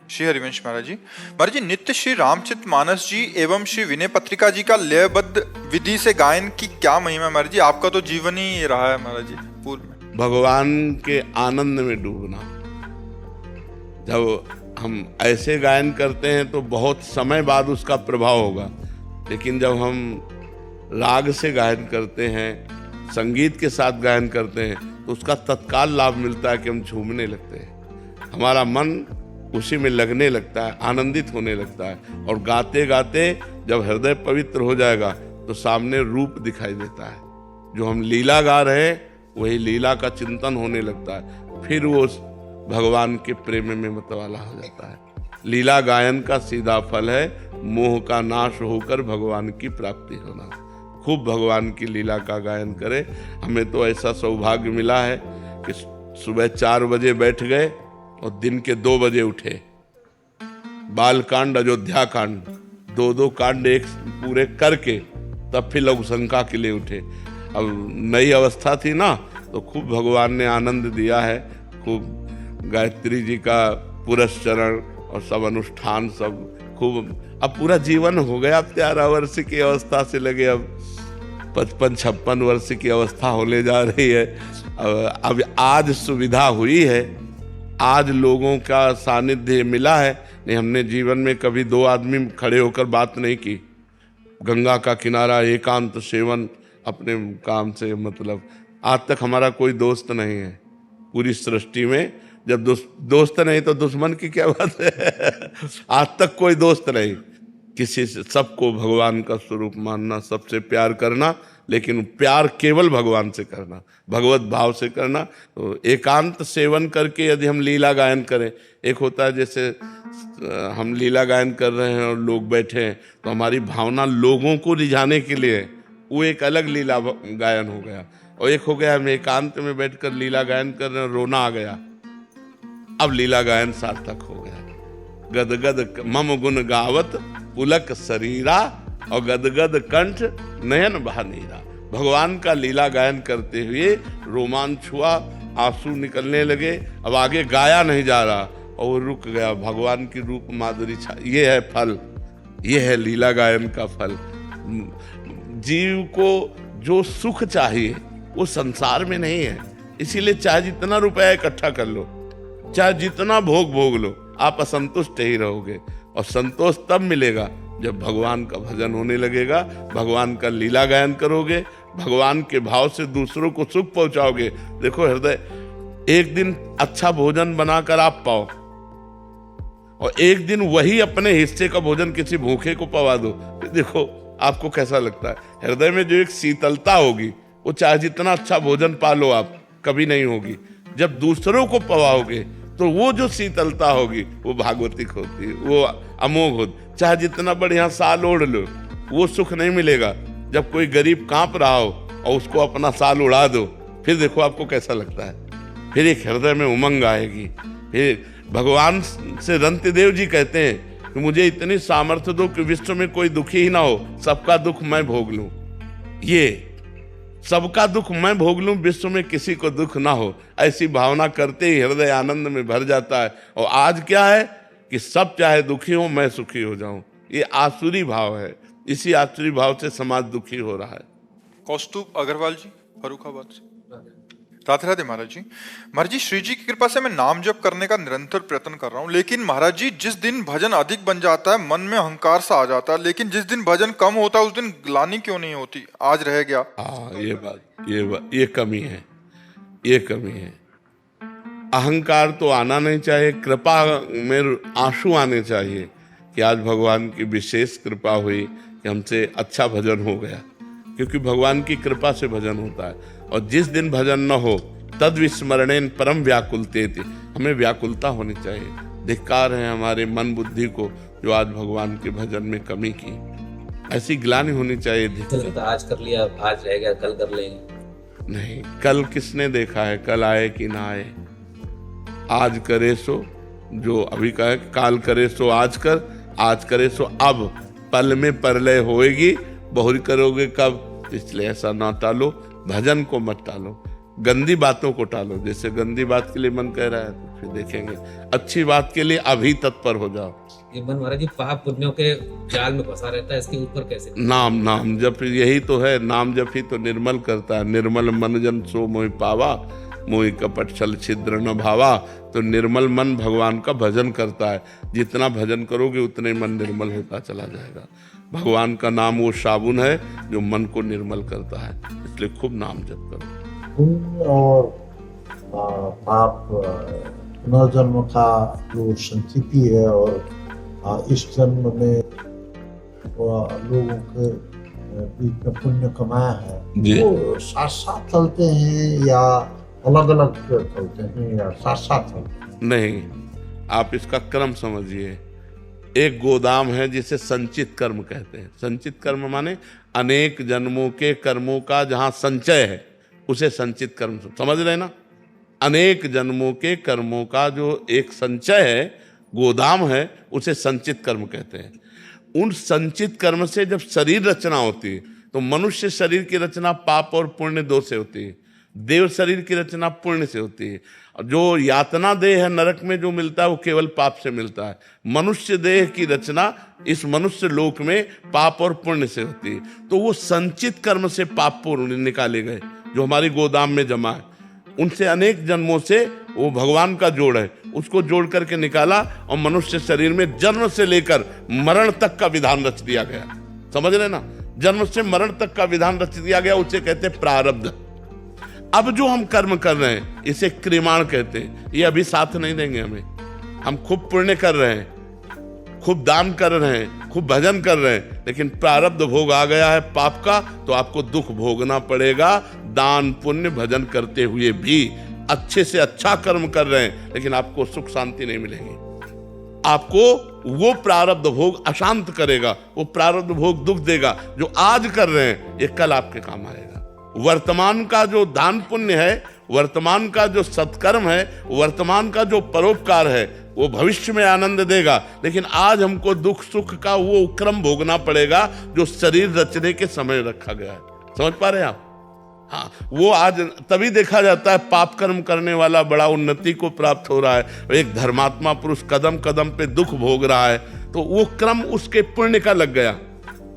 Speaker 1: श्री हरिवंश महाराज जी। महाराज जी, नित्य श्री रामचरित मानस जी एवं श्री विनय पत्रिका जी का लयबद्ध विधि से गायन की क्या महिमा महाराज जी। आपका तो जीवन ही रहा है महाराज जी पूर्व में।
Speaker 3: भगवान के आनंद में डूबना। जब हम ऐसे गायन करते हैं तो बहुत समय बाद उसका प्रभाव होगा, लेकिन जब हम राग से गायन करते हैं, संगीत के साथ गायन करते हैं, तो उसका तत्काल लाभ मिलता है कि हम झूमने लगते हैं, हमारा मन उसी में लगने लगता है, आनंदित होने लगता है। और गाते गाते जब हृदय पवित्र हो जाएगा तो सामने रूप दिखाई देता है। जो हम लीला गा रहे हैं वही लीला का चिंतन होने लगता है, फिर वो भगवान के प्रेम में मतवाला हो जाता है। लीला गायन का सीधा फल है मोह का नाश होकर भगवान की प्राप्ति होना। खूब भगवान की लीला का गायन करें। हमें तो ऐसा सौभाग्य मिला है कि सुबह 4 बजे बैठ गए और दिन के 2 बजे उठे। बाल कांड, अयोध्या कांड, 2 कांड एक पूरे करके तब फिर लघुशंका के लिए उठे। अब नई अवस्था थी ना, तो खूब भगवान ने आनंद दिया है, खूब गायत्री जी का पुरस्चरण और सब अनुष्ठान सब खूब। अब पूरा जीवन हो गया, 13 वर्ष की अवस्था से लगे अब 55-56 वर्ष की अवस्था होने जा रही है। अब आज सुविधा हुई है, आज लोगों का सानिध्य मिला है। नहीं, हमने जीवन में कभी 2 आदमी खड़े होकर बात नहीं की। गंगा का किनारा, एकांत सेवन, अपने काम से मतलब। आज तक हमारा कोई दोस्त नहीं है पूरी सृष्टि में। जब दोस्त नहीं तो दुश्मन की क्या बात है। आज तक कोई दोस्त नहीं किसी से। सबको भगवान का स्वरूप मानना, सबसे प्यार करना, लेकिन प्यार केवल भगवान से करना, भगवत भाव से करना। तो एकांत सेवन करके यदि हम लीला गायन करें, एक होता है जैसे हम लीला गायन कर रहे हैं और लोग बैठे हैं, तो हमारी भावना लोगों को रिझाने के लिए, वो एक अलग लीला गायन हो गया। और एक हो गया हम एकांत में बैठकर लीला गायन कर रहे हैं, रोना आ गया, अब लीला गायन सार्थक हो गया। गदगद मम गुण गावत पुलक शरीरा और गदगद कंठ नयन बहानीरा। भगवान का लीला गायन करते हुए रोमांच हुआ, आंसू निकलने लगे। अब आगे गाया नहीं जा रहा और वो रुक गया। भगवान की रूप माधुरी छा, ये है फल, ये है लीला गायन का फल। जीव को जो सुख चाहिए वो संसार में नहीं है। इसीलिए चाहे जितना रुपया इकट्ठा कर लो, चाहे जितना भोग लो, आप असंतुष्ट ही रहोगे। और संतोष तब मिलेगा जब भगवान का भजन होने लगेगा, भगवान का लीला गायन करोगे, भगवान के भाव से दूसरों को सुख पहुंचाओगे। देखो हृदय, एक दिन अच्छा भोजन बनाकर आप पाओ और एक दिन वही अपने हिस्से का भोजन किसी भूखे को पवा दो, देखो आपको कैसा लगता है। हृदय में जो एक शीतलता होगी, वो चाहे जितना अच्छा भोजन पा लो आप, कभी नहीं होगी। जब दूसरों को पवाओगे तो वो जो शीतलता होगी वो भागवतिक होती है, वो अमोघ होती। चाहे जितना बढ़िया साल ओढ़ लो, वो सुख नहीं मिलेगा। जब कोई गरीब कांप रहा हो और उसको अपना साल उड़ा दो, फिर देखो आपको कैसा लगता है। फिर एक हृदय में उमंग आएगी। फिर भगवान से रंतिदेव जी कहते हैं कि मुझे इतनी सामर्थ्य दो कि विश्व में कोई दुखी ही ना हो, सबका दुख मैं भोग लूं। ये सबका दुख मैं भोग लूं, विश्व में किसी को दुख ना हो, ऐसी भावना करते ही हृदय आनंद में भर जाता है। और आज क्या है कि सब चाहे दुखी हो, मैं सुखी हो जाऊं। ये आसुरी भाव है। इसी आसुरी भाव से समाज दुखी हो रहा है।
Speaker 1: कौस्तुभ अग्रवाल जी, फर्रुखाबाद से। राधे राधे महाराज जी। महाराज जी, श्री जी की कृपा से मैं नाम जप करने का निरंतर प्रयत्न कर रहा हूँ, लेकिन महाराज जी जिस दिन भजन अधिक बन जाता है मन में अहंकार सा आ जाता है, लेकिन जिस दिन भजन कम होता है उस दिन ग्लानि क्यों नहीं होती? आज रह गया।
Speaker 3: हाँ, ये कमी है, ये कमी है। अहंकार तो आना नहीं चाहिए, कृपा में आंसू आने चाहिए कि आज भगवान की विशेष कृपा हुई कि हमसे अच्छा भजन हो गया, क्योंकि भगवान की कृपा से भजन होता है। और जिस दिन भजन न हो तद विस्मरणेन परम व्याकुलते थे, हमें व्याकुलता होनी चाहिए। धिक्कार है हमारे मन बुद्धि को जो आज भगवान के भजन में कमी की, ऐसी ग्लानि होनी चाहिए।
Speaker 4: तो आज कर लिया, आज रह गया, कल कर लेंगे।
Speaker 3: नहीं, कल किसने देखा है? कल आए कि ना आए। आज करे सो, जो अभी कहा है काल करे सो आज कर, आज करे सो अब, पल में परलय होएगी, बहुरी करोगे कब। इसलिए ऐसा ना टालो, भजन को मत टालो, गंदी बातों को टालो। जैसे गंदी बात के लिए मन कह रहा है तो फिर देखेंगे, अच्छी बात के लिए अभी तत्पर हो जाओ।
Speaker 4: ये मन महाराज जी पाप पुण्यों के जाल में फंसा रहता है, इसके ऊपर कैसे?
Speaker 3: नाम जप, यही तो है। नाम जप ही तो निर्मल करता है। निर्मल मन जन सो मोहि पावा, मोहि कपट छल छिद्र न भावा। तो निर्मल मन भगवान का भजन करता है। जितना भजन करोगे उतने मन निर्मल होता चला जाएगा। भगवान का नाम वो साबुन है जो मन को निर्मल करता है, इसलिए खूब नाम जप करो।
Speaker 2: पुण्य और पाप पुनर्जन्म का जो संस्कृति है और इस जन्म में लोगों के बीच में पुण्य कमाया है, वो साथ साथ चलते हैं या अलग अलग चलते हैं या साथ साथ चलते हैं?
Speaker 3: नहीं, आप इसका क्रम समझिए। एक गोदाम है जिसे संचित कर्म कहते हैं। संचित कर्म माने अनेक जन्मों के कर्मों का जहां संचय है, उसे संचित कर्म समझ रहे ना। अनेक जन्मों के कर्मों का जो एक संचय है, गोदाम है, उसे संचित कर्म कहते हैं। उन संचित कर्म से जब शरीर रचना होती है तो मनुष्य शरीर की रचना पाप और पुण्य दो से होती है, देव शरीर की रचना पुण्य से होती है। जो यातना देह है नरक में जो मिलता है वो केवल पाप से मिलता है। मनुष्य देह की रचना इस मनुष्य लोक में पाप और पुण्य से होती है। तो वो संचित कर्म से पाप पुण्य निकाले गए जो हमारी गोदाम में जमा है, उनसे अनेक जन्मों से वो भगवान का जोड़ है, उसको जोड़ करके निकाला और मनुष्य शरीर में जन्म से लेकर मरण तक का विधान रच दिया गया। समझ रहे ना, जन्म से मरण तक का विधान रच दिया गया, उसे कहते हैं प्रारब्ध। अब जो हम कर्म कर रहे हैं इसे क्रियमाण कहते हैं। ये अभी साथ नहीं देंगे हमें। हम खूब पुण्य कर रहे हैं, खूब दान कर रहे हैं, खूब भजन कर रहे हैं, लेकिन प्रारब्ध भोग आ गया है पाप का, तो आपको दुख भोगना पड़ेगा। दान पुण्य भजन करते हुए भी अच्छे से अच्छा कर्म कर रहे हैं, लेकिन आपको सुख शांति नहीं मिलेगी। आपको वो प्रारब्ध भोग अशांत करेगा, वो प्रारब्ध भोग दुख देगा। जो आज कर रहे हैं ये कल आपके काम आएगा। वर्तमान का जो दान पुण्य है, वर्तमान का जो सत्कर्म है, वर्तमान का जो परोपकार है, वो भविष्य में आनंद देगा। लेकिन आज हमको दुख सुख का वो क्रम भोगना पड़ेगा जो शरीर रचने के समय रखा गया है। समझ पा रहे हैं आप? हाँ, वो आज तभी देखा जाता है पाप कर्म करने वाला बड़ा उन्नति को प्राप्त हो रहा है, एक धर्मात्मा पुरुष कदम कदम पे दुख भोग रहा है, तो वो क्रम उसके पुण्य का लग गया।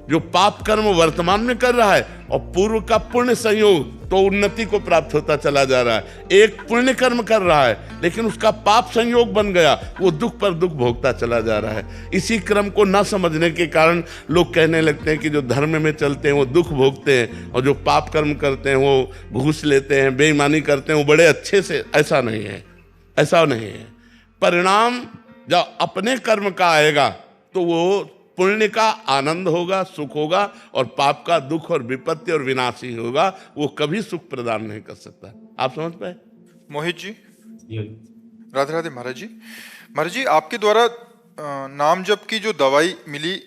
Speaker 3: जो पाप कर्म वर्तमान में कर रहा है और पूर्व का पुण्य संयोग, तो उन्नति को प्राप्त होता चला जा रहा है। एक पुण्य कर्म कर रहा है लेकिन उसका पाप संयोग बन गया, वो दुख पर दुख भोगता चला जा रहा है। इसी क्रम को न समझने के कारण लोग कहने लगते हैं कि जो धर्म में चलते हैं वो दुख भोगते हैं और जो पाप कर्म करते हैं वो घूस लेते हैं, बेईमानी करते हैं, वो बड़े अच्छे से। ऐसा नहीं है, ऐसा नहीं है। परिणाम जब अपने कर्म का आएगा तो वो पुण्य का आनंद होगा, सुख होगा, और पाप का दुख और विपत्ति और विनाश ही होगा। वो कभी सुख प्रदान नहीं कर सकता। आप समझ पाए?
Speaker 1: मोहित जी, राधे राधे। महाराज जी, महाराज जी, आपके द्वारा नाम जप की जो दवाई मिली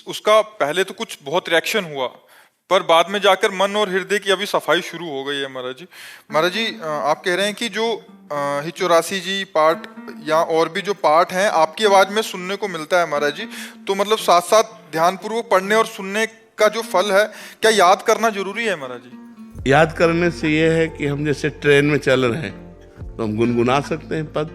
Speaker 1: उसका पहले तो कुछ बहुत रिएक्शन हुआ, पर बाद में जाकर मन और हृदय की अभी सफाई शुरू हो गई है। महाराज जी, आप कह रहे हैं कि जो हिचौरासी जी पाठ या और भी जो पाठ हैं आपकी आवाज में सुनने को मिलता है महाराज जी, तो मतलब साथ साथ ध्यानपूर्वक पढ़ने और सुनने का जो फल है, क्या याद करना जरूरी है महाराज जी?
Speaker 3: याद करने से ये है कि हम जैसे ट्रेन में चल रहे हैं तो हम गुनगुना सकते हैं पद,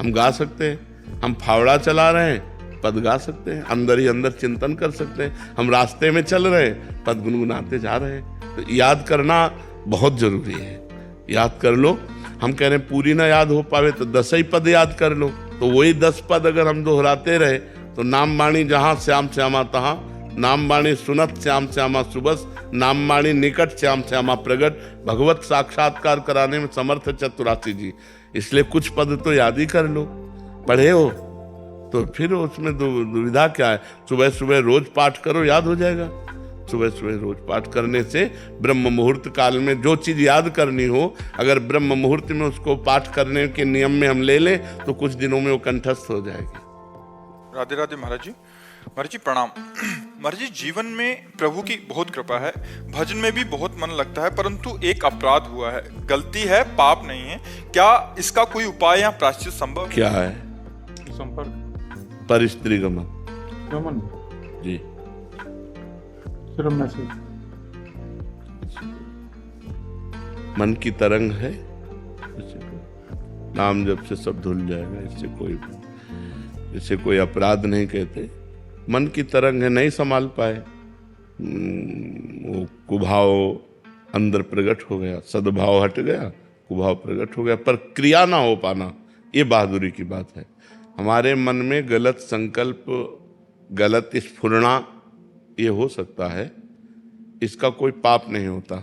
Speaker 3: हम गा सकते हैं। हम फावड़ा चला रहे हैं, पद गा सकते हैं, अंदर ही अंदर चिंतन कर सकते हैं। हम रास्ते में चल रहे हैं, पद गुनगुनाते जा रहे हैं। तो याद करना बहुत जरूरी है। याद कर लो। हम कह रहे हैं पूरी ना याद हो पावे तो 10 ही पद याद कर लो। तो वही 10 पद अगर हम दोहराते रहे तो नाम बाणी जहाँ श्याम श्यामा तहाँ, नाम बाणी सुनत श्याम श्यामा सुबस, नाम बाणी निकट श्याम श्यामा प्रगट, भगवत साक्षात्कार कराने में समर्थ चतुरासी जी। इसलिए कुछ पद तो याद ही कर लो। पढ़े हो तो फिर उसमें दुविधा क्या है? सुबह सुबह रोज पाठ करो, याद हो जाएगा। सुबह सुबह रोज पाठ करने से ब्रह्म मुहूर्त काल में जो चीज याद करनी हो, अगर ब्रह्म मुहूर्त में उसको पाठ करने के नियम में हम ले लें तो कुछ दिनों में वो कंठस्थ हो जाएगी।
Speaker 1: राधे राधे महाराज जी। महाराज जी प्रणाम। महाराज जी, जीवन में प्रभु की बहुत कृपा है, भजन में भी बहुत मन लगता है, परंतु एक अपराध हुआ है। गलती है, पाप नहीं है। क्या इसका कोई उपाय या प्रायश्चित संभव?
Speaker 3: क्या है?
Speaker 5: संपर्क
Speaker 3: परिस्त्री गमन जी।
Speaker 5: सिर्फ मैसेज
Speaker 3: मन की तरंग है, नाम जब से सब धुल जाएगा। इसे कोई अपराध नहीं कहते। मन की तरंग है, नहीं संभाल पाए, वो कुभाव अंदर प्रकट हो गया, सद्भाव हट गया, कुभाव प्रकट हो गया, पर क्रिया ना हो पाना, ये बहादुरी की बात है। हमारे मन में गलत संकल्प, गलत स्फुरना ये हो सकता है, इसका कोई पाप नहीं होता।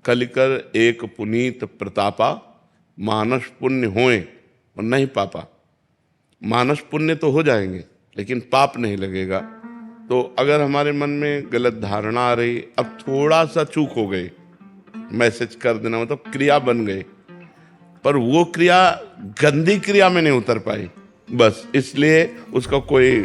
Speaker 3: कलिकर एक पुनीत प्रतापा, मानस पुण्य होए और नहीं पापा। मानस पुण्य तो हो जाएंगे लेकिन पाप नहीं लगेगा। तो अगर हमारे मन में गलत धारणा आ रही, अब थोड़ा सा चूक हो गई, मैसेज कर देना मतलब क्रिया बन गई, पर वो क्रिया गंदी क्रिया में नहीं उतर पाई, बस इसलिए उसका कोई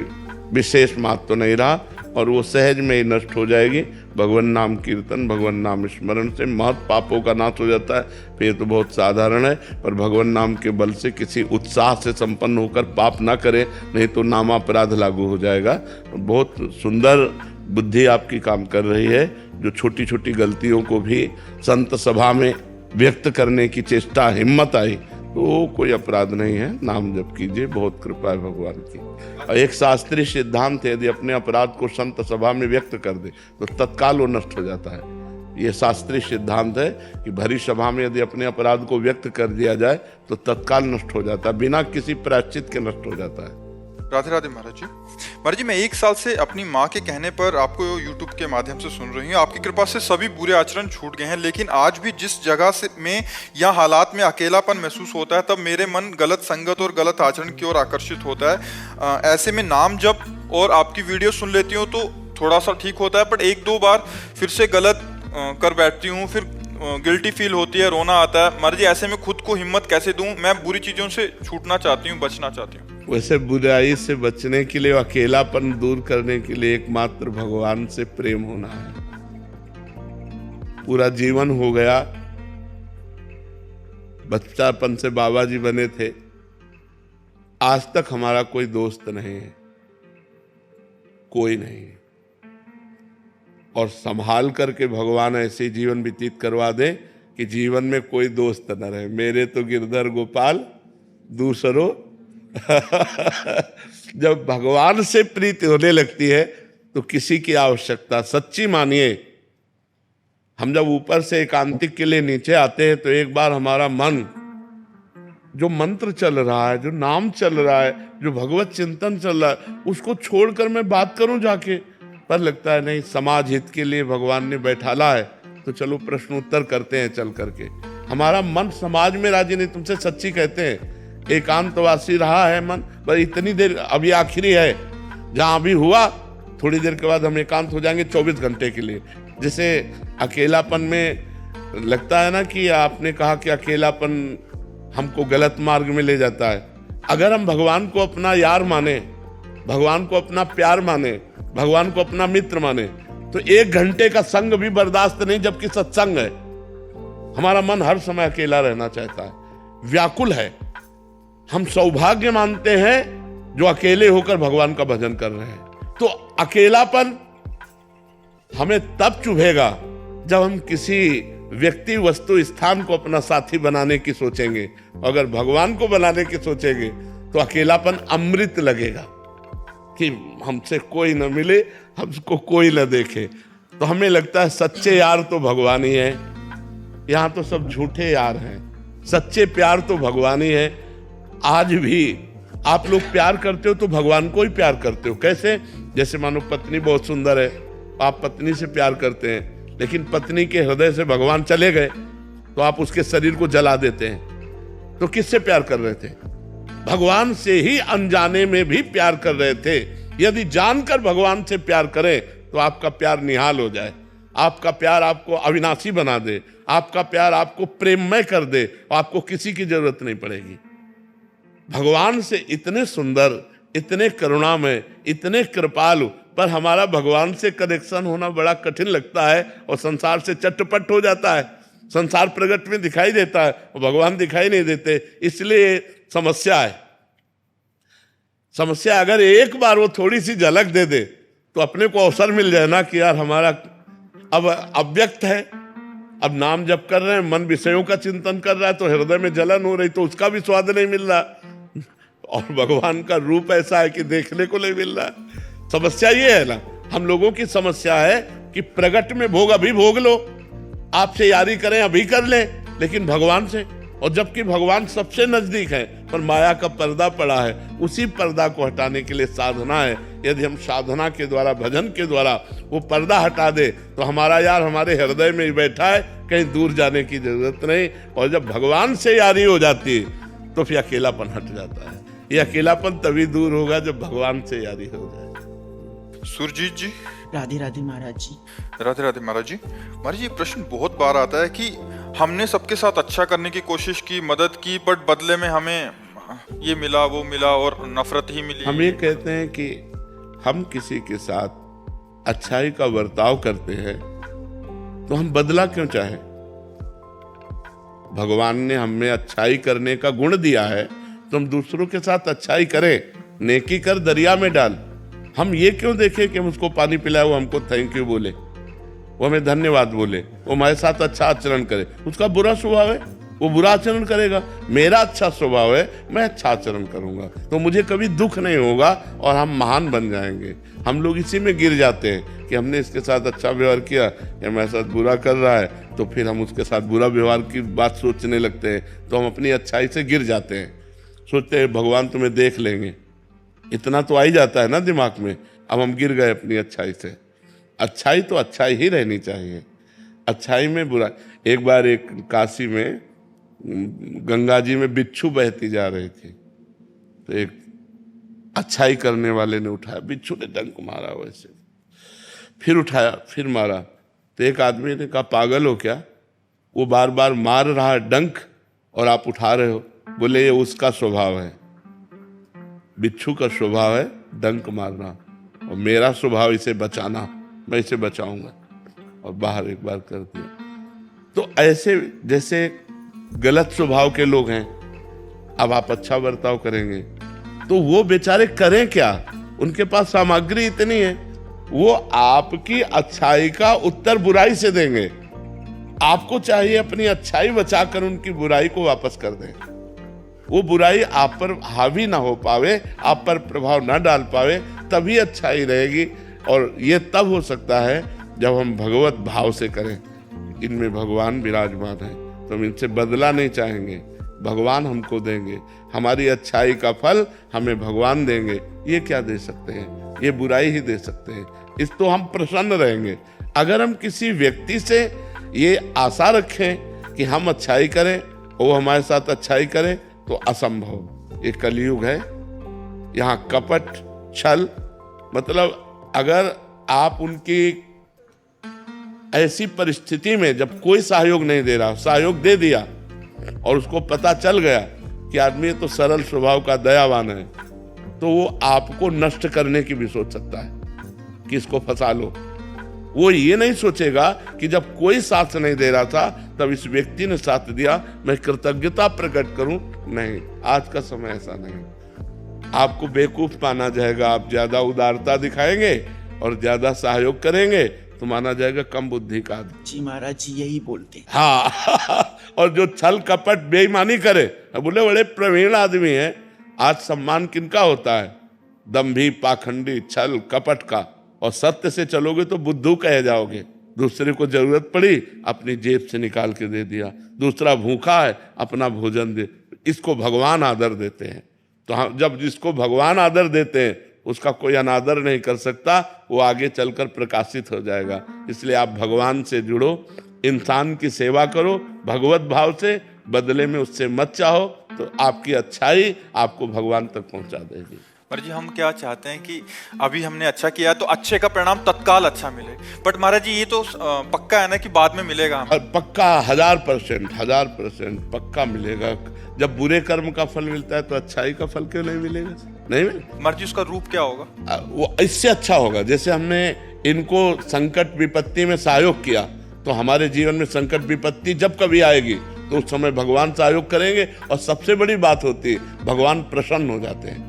Speaker 3: विशेष महत्व तो नहीं रहा और वो सहज में ही नष्ट हो जाएगी। भगवान नाम कीर्तन, भगवान नाम स्मरण से महत पापों का नाश हो जाता है। फिर तो बहुत साधारण है, पर भगवान नाम के बल से किसी उत्साह से संपन्न होकर पाप ना करें, नहीं तो नामापराध लागू हो जाएगा। बहुत सुंदर बुद्धि आपकी काम कर रही है, जो छोटी छोटी गलतियों को भी संत सभा में व्यक्त करने की चेष्टा, हिम्मत आई, तो कोई अपराध नहीं है। नाम जप कीजिए, बहुत कृपा है भगवान की। और एक शास्त्रीय सिद्धांत है, यदि अपने अपराध को संत सभा में व्यक्त कर दे तो तत्काल वो नष्ट हो जाता है। ये शास्त्रीय सिद्धांत है कि भरी सभा में यदि अपने अपराध को व्यक्त कर दिया जाए तो तत्काल नष्ट हो जाता है, बिना किसी प्रायश्चित के नष्ट हो जाता है।
Speaker 1: राधे राधे महाराज जी। महाराज जी, मैं 1 साल से अपनी माँ के कहने पर आपको YouTube के माध्यम से सुन रही हूँ। आपकी कृपा से सभी बुरे आचरण छूट गए हैं, लेकिन आज भी जिस जगह से में या हालात में अकेलापन महसूस होता है, तब मेरे मन गलत संगत और गलत आचरण की ओर आकर्षित होता है। ऐसे में नाम जप और आपकी वीडियो सुन लेती हूँ तो थोड़ा सा ठीक होता है, पर 1-2 बार फिर से गलत कर बैठती हूँ, फिर गिल्टी फील होती है, रोना आता है। महाराज जी, ऐसे में खुद को हिम्मत कैसे दूं? मैं बुरी चीजों से छूटना चाहती हूँ, बचना चाहती हूँ।
Speaker 3: वैसे बुराई से बचने के लिए, अकेलापन दूर करने के लिए एकमात्र भगवान से प्रेम होना है। पूरा जीवन हो गया, बच्चापन से बाबा जी बने थे, आज तक हमारा कोई दोस्त नहीं है, कोई नहीं। और संभाल करके भगवान ऐसे जीवन व्यतीत करवा दे कि जीवन में कोई दोस्त न रहे। मेरे तो गिरधर गोपाल दूसरों जब भगवान से प्रीति होने लगती है तो किसी की आवश्यकता, सच्ची मानिए, हम जब ऊपर से एकांतिक के लिए नीचे आते हैं तो एक बार हमारा मन, जो मंत्र चल रहा है, जो नाम चल रहा है, जो भगवत चिंतन चल रहा है, उसको छोड़कर मैं बात करूं जाके, पर लगता है नहीं, समाज हित के लिए भगवान ने बैठाला है तो चलो प्रश्न उत्तर करते हैं चल करके। हमारा मन समाज में राजी नहीं, तुमसे सच्ची कहते हैं, एकांतवासी रहा है मन। पर इतनी देर, अब ये आखिरी है, जहां भी हुआ थोड़ी देर के बाद हम एकांत हो जाएंगे 24 घंटे के लिए। जैसे अकेलापन में लगता है ना कि आपने कहा कि अकेलापन हमको गलत मार्ग में ले जाता है। अगर हम भगवान को अपना यार माने, भगवान को अपना प्यार माने, भगवान को अपना मित्र माने, तो 1 घंटे का संग भी बर्दाश्त नहीं, जबकि सत्संग है। हमारा मन हर समय अकेला रहना चाहता है, व्याकुल है। हम सौभाग्य मानते हैं जो अकेले होकर भगवान का भजन कर रहे हैं। तो अकेलापन हमें तब चुभेगा जब हम किसी व्यक्ति, वस्तु, स्थान को अपना साथी बनाने की सोचेंगे। अगर भगवान को बनाने की सोचेंगे तो अकेलापन अमृत लगेगा कि हमसे कोई न मिले, हमको कोई न देखे। तो हमें लगता है सच्चे यार तो भगवान ही है। यहाँ तो सब झूठे यार हैं, सच्चे प्यार तो भगवान ही है। आज भी आप लोग प्यार करते हो तो भगवान को ही प्यार करते हो। कैसे? जैसे मानो पत्नी बहुत सुंदर है, आप पत्नी से प्यार करते हैं, लेकिन पत्नी के हृदय से भगवान चले गए तो आप उसके शरीर को जला देते हैं। तो किससे प्यार कर रहे थे? भगवान से ही अनजाने में भी प्यार कर रहे थे। यदि जानकर भगवान से प्यार करें तो आपका प्यार निहाल हो जाए, आपका प्यार आपको अविनाशी बना दे, आपका प्यार आपको प्रेममय कर दे, आपको किसी की जरूरत नहीं पड़ेगी। भगवान से इतने सुंदर, इतने करुणामय, इतने कृपालु, पर हमारा भगवान से कनेक्शन होना बड़ा कठिन लगता है और संसार से चटपट हो जाता है। संसार प्रगट में दिखाई देता है और भगवान दिखाई नहीं देते, इसलिए समस्या है। समस्या अगर एक बार वो थोड़ी सी झलक दे दे तो अपने को अवसर मिल जाए ना कि यार हमारा अब अव्यक्त है, अब नाम जप कर रहे हैं, मन विषयों का चिंतन कर रहा है तो हृदय में जलन हो रही, तो उसका भी स्वाद नहीं मिल रहा, और भगवान का रूप ऐसा है कि देखने को नहीं मिल रहा। समस्या ये है ना, हम लोगों की समस्या है कि प्रगट में भोग अभी भोग लो, आपसे यारी करें अभी कर लें, लेकिन भगवान से, और जबकि भगवान सबसे नजदीक है, पर माया का पर्दा पड़ा है। उसी पर्दा को हटाने के लिए साधना है। यदि हम साधना के द्वारा, भजन के द्वारा वो पर्दा हटा दे तो हमारा यार हमारे हृदय में ही बैठा है, कहीं दूर जाने की जरूरत नहीं। और जब भगवान से यारी हो जाती है तो फिर अकेलापन हट जाता है। ये अकेलापन तभी दूर होगा जब भगवान से यारी हो जाए।
Speaker 1: सुरजीत जी।
Speaker 6: राधे राधे महाराज जी।
Speaker 1: राधे राधे महाराज जी। महाराज जी, ये प्रश्न बहुत बार आता है कि हमने सबके साथ अच्छा करने की कोशिश की, मदद की, बट बदले में हमें ये मिला, वो मिला और नफरत ही मिली।
Speaker 3: हम ये कहते हैं कि हम किसी के साथ अच्छाई का बर्ताव करते हैं तो हम बदला क्यों चाहें? भगवान ने हमें अच्छाई करने का गुण दिया है तो हम दूसरों के साथ अच्छाई करें। नेकी कर दरिया में डाल। हम ये क्यों देखें कि हम उसको पानी पिलाए, वो हमको थैंक यू बोले, वो हमें धन्यवाद बोले, वो हमारे साथ अच्छा आचरण करे। उसका बुरा स्वभाव है, वो बुरा आचरण करेगा। मेरा अच्छा स्वभाव है, मैं अच्छा आचरण करूंगा, तो मुझे कभी दुख नहीं होगा और हम महान बन जाएंगे। हम लोग इसी में गिर जाते हैं कि हमने इसके साथ अच्छा व्यवहार किया, या मेरे साथ बुरा कर रहा है, तो फिर हम उसके साथ बुरा व्यवहार की बात सोचने लगते हैं, तो हम अपनी अच्छाई से गिर जाते हैं। सोचते हैं भगवान तुम्हें देख लेंगे, इतना तो आ ही जाता है ना दिमाग में। अब हम गिर गए अपनी अच्छाई से। अच्छाई तो अच्छाई ही रहनी चाहिए, अच्छाई में बुरा। एक बार एक काशी में गंगा जी में बिच्छू बहती जा रही थी, तो एक अच्छाई करने वाले ने उठाया, बिच्छू ने डंक मारा वैसे, फिर उठाया, फिर मारा, तो एक आदमी ने कहा पागल हो क्या, वो बार बार मार रहा है डंक और आप उठा रहे हो। बोले ये उसका स्वभाव है, बिच्छू का स्वभाव है डंक मारना, और मेरा स्वभाव इसे बचाना, मैं इसे बचाऊंगा, और बाहर एक बार कर दिया। तो ऐसे जैसे गलत स्वभाव के लोग हैं, अब आप अच्छा बर्ताव करेंगे तो वो बेचारे करें क्या, उनके पास सामग्री इतनी है, वो आपकी अच्छाई का उत्तर बुराई से देंगे। आपको चाहिए अपनी अच्छाई बचाकर उनकी बुराई को वापस कर दें। वो बुराई आप पर हावी ना हो पावे, आप पर प्रभाव ना डाल पावे, तभी अच्छाई रहेगी। और ये तब हो सकता है जब हम भगवत भाव से करें। इनमें भगवान विराजमान है, तो हम इनसे बदला नहीं चाहेंगे, भगवान हमको देंगे। हमारी अच्छाई का फल हमें भगवान देंगे। ये क्या दे सकते हैं? ये बुराई ही दे सकते हैं। इस तो हम प्रसन्न रहेंगे। अगर हम किसी व्यक्ति से ये आशा रखें कि हम अच्छाई करें और वो हमारे साथ अच्छाई करे, तो असंभव। ये कलयुग है, यहाँ कपट छल, मतलब अगर आप उनकी ऐसी परिस्थिति में जब कोई सहयोग नहीं दे रहा, सहयोग दे दिया और उसको पता चल गया कि आदमी तो सरल स्वभाव का दयावान है, तो वो आपको नष्ट करने की भी सोच सकता है कि इसको फंसा लो। वो ये नहीं सोचेगा कि जब कोई साथ नहीं दे रहा था तब इस व्यक्ति ने साथ दिया, मैं कृतज्ञता प्रकट करूं। नहीं, आज का समय ऐसा नहीं। आपको बेवकूफ माना जाएगा, आप ज्यादा उदारता दिखाएंगे और ज्यादा सहयोग करेंगे तो माना जाएगा कम बुद्धि का आदमी।
Speaker 6: जी महाराज जी यही बोलते हैं।
Speaker 3: हाँ और जो छल कपट बेईमानी करे, बोले बड़े प्रवीण आदमी हैं। आज सम्मान किनका होता है? दंभी, पाखंडी, छल कपट का। और सत्य से चलोगे तो बुद्धू कहे जाओगे। दूसरे को जरूरत पड़ी, अपनी जेब से निकाल के दे दिया। दूसरा भूखा है, अपना भोजन दे। इसको भगवान आदर देते हैं। तो हम जब जिसको भगवान आदर देते हैं उसका कोई अनादर नहीं कर सकता, वो आगे चलकर प्रकाशित हो जाएगा। इसलिए आप भगवान से जुड़ो, इंसान की सेवा करो भगवत भाव से, बदले में उससे मत चाहो, तो आपकी अच्छाई आपको भगवान तक पहुंचा देगी।
Speaker 1: महाराज जी, हम क्या चाहते हैं कि अभी हमने अच्छा किया तो अच्छे का परिणाम तत्काल अच्छा मिले, बट महाराज जी ये तो पक्का है ना कि बाद में मिलेगा हमें?
Speaker 3: पक्का 1000% पक्का मिलेगा। जब बुरे कर्म का फल मिलता है तो अच्छाई का फल क्यों नहीं मिलेगा? नहीं मिलेगा।
Speaker 1: महाराज जी उसका रूप क्या होगा?
Speaker 3: वो इससे अच्छा होगा। जैसे हमने इनको संकट विपत्ति में सहयोग किया, तो हमारे जीवन में संकट विपत्ति जब कभी आएगी तो उस समय भगवान सहयोग करेंगे। और सबसे बड़ी बात होती है, भगवान प्रसन्न हो जाते हैं।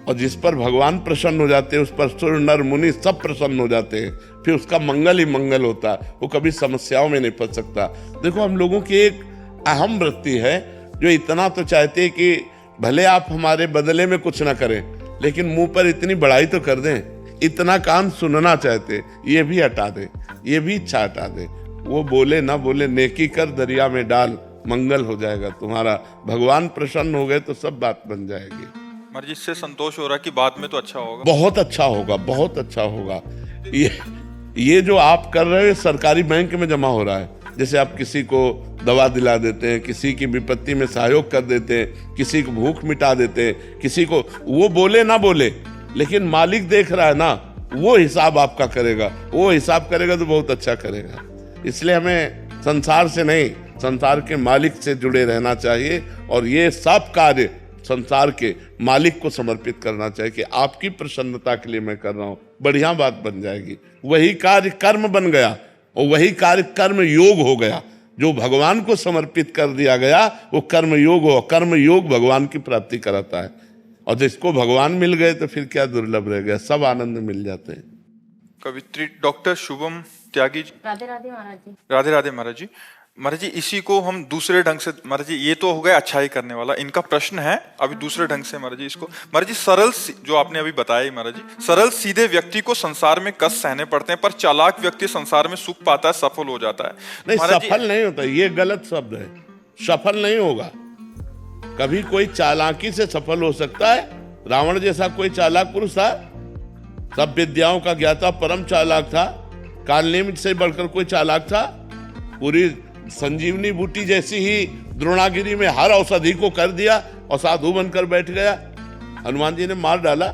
Speaker 3: और जिस पर भगवान प्रसन्न हो जाते हैं उस पर सुर नर मुनि सब प्रसन्न हो जाते हैं। फिर उसका मंगल ही मंगल होता है, वो कभी समस्याओं में नहीं फंस सकता। देखो, हम लोगों की एक अहम वृत्ति है जो इतना तो चाहते हैं कि भले आप हमारे बदले में कुछ ना करें, लेकिन मुंह पर इतनी बड़ाई तो कर दें। इतना कान सुनना चाहते, ये भी हटा दे, ये भी इच्छा हटा दे। वो बोले ना बोले, नेकी कर दरिया में डाल, मंगल हो जाएगा तुम्हारा। भगवान प्रसन्न हो गए तो सब बात बन जाएगी।
Speaker 1: महाराज जी इससे संतोष हो रहा है कि बाद में तो अच्छा होगा?
Speaker 3: बहुत अच्छा होगा, बहुत अच्छा होगा। ये जो आप कर रहे हो सरकारी बैंक में जमा हो रहा है। जैसे आप किसी को दवा दिला देते हैं, किसी की विपत्ति में सहयोग कर देते हैं, किसी को भूख मिटा देते हैं, किसी को, वो बोले ना बोले लेकिन मालिक देख रहा है ना, वो हिसाब आपका करेगा। वो हिसाब करेगा तो बहुत अच्छा करेगा। इसलिए हमें संसार से नहीं, संसार के मालिक से जुड़े रहना चाहिए। और ये सब कार्य संसार के मालिक को समर्पित करना चाहिए कि आपकी प्रसन्नता के लिए मैं कर रहा हूं, बढ़िया बात बन जाएगी। वही कार्य कर्म बन गया और वही कार्य कर्म योग हो गया। जो भगवान को समर्पित कर दिया गया वो कर्म योग हो, कर्म योग भगवान की प्राप्ति कराता है। और जिसको भगवान मिल गए तो फिर क्या दुर्लभ रह गया, सब आनंद मिल जाते हैं।
Speaker 1: कवित्री डॉक्टर शुभम त्यागी जी।
Speaker 7: राधे राधे महाराज जी।
Speaker 1: राधे राधे महाराज जी। महाराज जी, इसी को हम दूसरे ढंग से, महाराज जी ये तो हो गया अच्छाई करने वाला, इनका प्रश्न है अभी दूसरे ढंग से महाराज जी इसको। महाराज जी सरल जो आपने अभी बताया महाराज जी, सरल सीधे व्यक्ति को संसार में कष्ट सहने पड़ते हैं, पर चालाक व्यक्ति संसार में सुख पाता है, सफल हो जाता है।
Speaker 3: नहीं,
Speaker 1: महाराज जी,
Speaker 3: सफल नहीं होता, ये गलत शब्द है। सफल नहीं होगा कभी। कोई चालाकी से सफल हो सकता है। रावण जैसा कोई चालाक पुरुष था, सब विद्याओं का ज्ञाता परम चालाक था। कालनेमित से बढ़कर कोई चालाक था? पूरी संजीवनी बूटी जैसी ही द्रोणागिरी में हर औषधि को कर दिया और साधु बनकर बैठ गया। हनुमान जी ने मार डाला,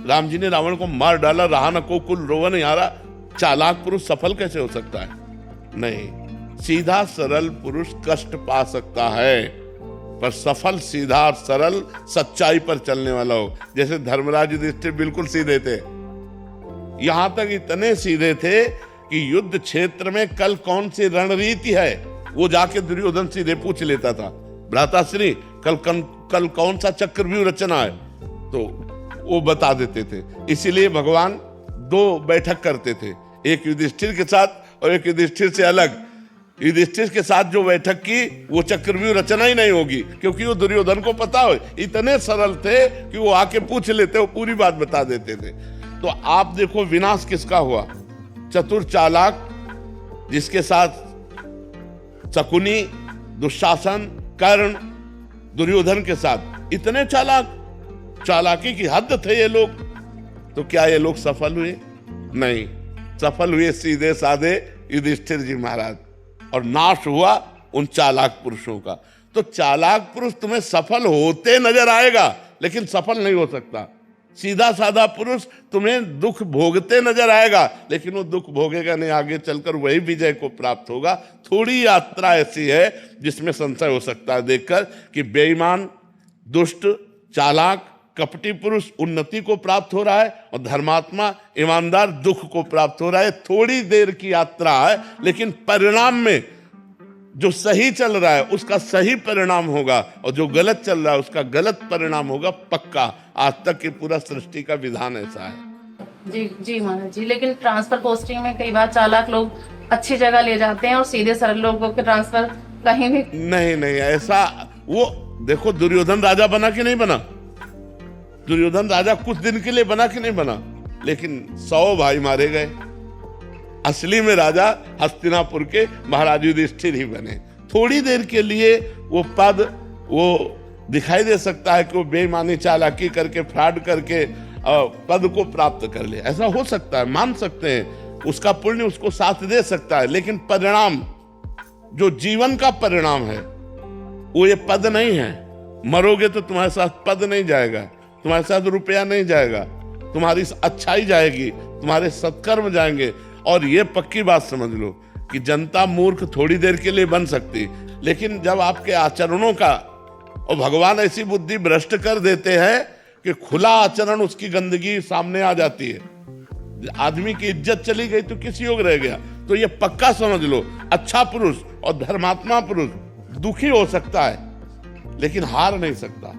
Speaker 3: राम जी ने रावण को मार डाला, रहा न को कुल रोवन यारा। चालाक पुरुष सफल कैसे हो सकता है? नहीं, सीधा सरल पुरुष कष्ट पा सकता है, पर सफल सीधा और सरल सच्चाई पर चलने वाला हो। जैसे धर्मराज युधिष्ठिर बिल्कुल सीधे थे, यहां तक इतने सीधे थे कि युद्ध क्षेत्र में कल कौन सी रणनीति है वो जाके दुर्योधन सीधे पूछ लेता था। भ्राताश्री कल कौन सा चक्रव्यूह रचना है, तो वो बता देते थे। इसीलिए भगवान दो बैठक करते थे, एक युधिष्ठिर के साथ और एक युधिष्ठिर से अलग। युधिष्ठिर के साथ जो बैठक की वो चक्रव्यूह रचना ही नहीं होगी, क्योंकि वो दुर्योधन को पता हो। इतने सरल थे कि वो आके पूछ लेते, वो पूरी बात बता देते थे। तो आप देखो विनाश किसका हुआ? चतुर चालाक, जिसके साथ शकुनी, दुशासन, कर्ण, दुर्योधन के साथ इतने चालाक, चालाकी की हद थे ये लोग। तो क्या ये लोग सफल हुए? नहीं, सफल हुए सीधे साधे युधिष्ठिर जी महाराज, और नाश हुआ उन चालाक पुरुषों का। तो चालाक पुरुष तुम्हें सफल होते नजर आएगा, लेकिन सफल नहीं हो सकता। सीधा साधा पुरुष तुम्हें दुख भोगते नजर आएगा, लेकिन वो दुख भोगेगा नहीं, आगे चलकर वही विजय को प्राप्त होगा। थोड़ी यात्रा ऐसी है जिसमें संशय हो सकता है देखकर कि बेईमान, दुष्ट, चालाक, कपटी पुरुष उन्नति को प्राप्त हो रहा है और धर्मात्मा, ईमानदार दुख को प्राप्त हो रहा है। थोड़ी देर की यात्रा है, लेकिन परिणाम में जो सही चल रहा है उसका सही परिणाम होगा, और जो गलत चल रहा है उसका गलत परिणाम होगा पक्का। आज तक की पूरा सृष्टि का विधान ऐसा है।
Speaker 7: जी जी महाराज जी, लेकिन ट्रांसफर पोस्टिंग में कई बार चालाक लोग अच्छी जगह ले जाते हैं और सीधे सरल लोगों के ट्रांसफर कहीं भी
Speaker 3: नहीं ऐसा। वो देखो दुर्योधन राजा बना कि नहीं बना? दुर्योधन राजा कुछ दिन के लिए बना कि नहीं बना, लेकिन 100 भाई मारे गए। असली में राजा हस्तिनापुर के महाराज युधिष्ठिर ही बने। थोड़ी देर के लिए वो पद वो दिखाई दे सकता है कि वो बेईमानी, चालाकी करके, फ्रॉड करके पद को प्राप्त कर ले, ऐसा हो सकता है, मान सकते हैं, उसका पुण्य उसको साथ दे सकता है। लेकिन परिणाम, जो जीवन का परिणाम है, वो ये पद नहीं है। मरोगे तो तुम्हारे साथ पद नहीं जाएगा, तुम्हारे साथ रुपया नहीं जाएगा, तुम्हारी अच्छाई जाएगी, तुम्हारे सत्कर्म जाएंगे। और ये पक्की बात समझ लो कि जनता मूर्ख थोड़ी देर के लिए बन सकती, लेकिन जब आपके आचरणों का, और भगवान ऐसी बुद्धि भ्रष्ट कर देते हैं कि खुला आचरण, उसकी गंदगी सामने आ जाती है। आदमी की इज्जत चली गई तो किस योग रह गया? तो ये पक्का समझ लो, अच्छा पुरुष और धर्मात्मा पुरुष दुखी हो सकता है, लेकिन हार नहीं सकता।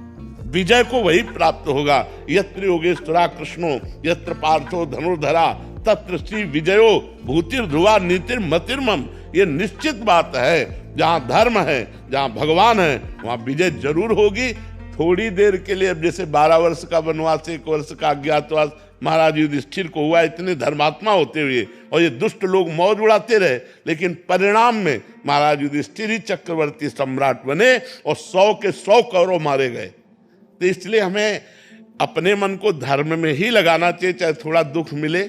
Speaker 3: विजय को वही प्राप्त होगा। यत्र योगेश्वरा कृष्णो यत्र पार्थो धनुर्धरा तत्र श्री विजयो भूतिर ध्रुवा नीतिर मतिर्मम। ये निश्चित बात है, जहां धर्म है, जहां भगवान है, वहां विजय जरूर होगी। थोड़ी देर के लिए, जैसे 12 वर्ष का वनवास, 1 वर्ष का अज्ञातवास महाराज युधिष्ठिर को हुआ, इतने धर्मात्मा होते हुए, और ये दुष्ट लोग मौज उड़ाते रहे, लेकिन परिणाम में महाराज युधिष्ठिर ही चक्रवर्ती सम्राट बने और 100 के 100 कौरव मारे गए। तो इसलिए हमें अपने मन को धर्म में ही लगाना चाहिए, चाहे थोड़ा दुख मिले,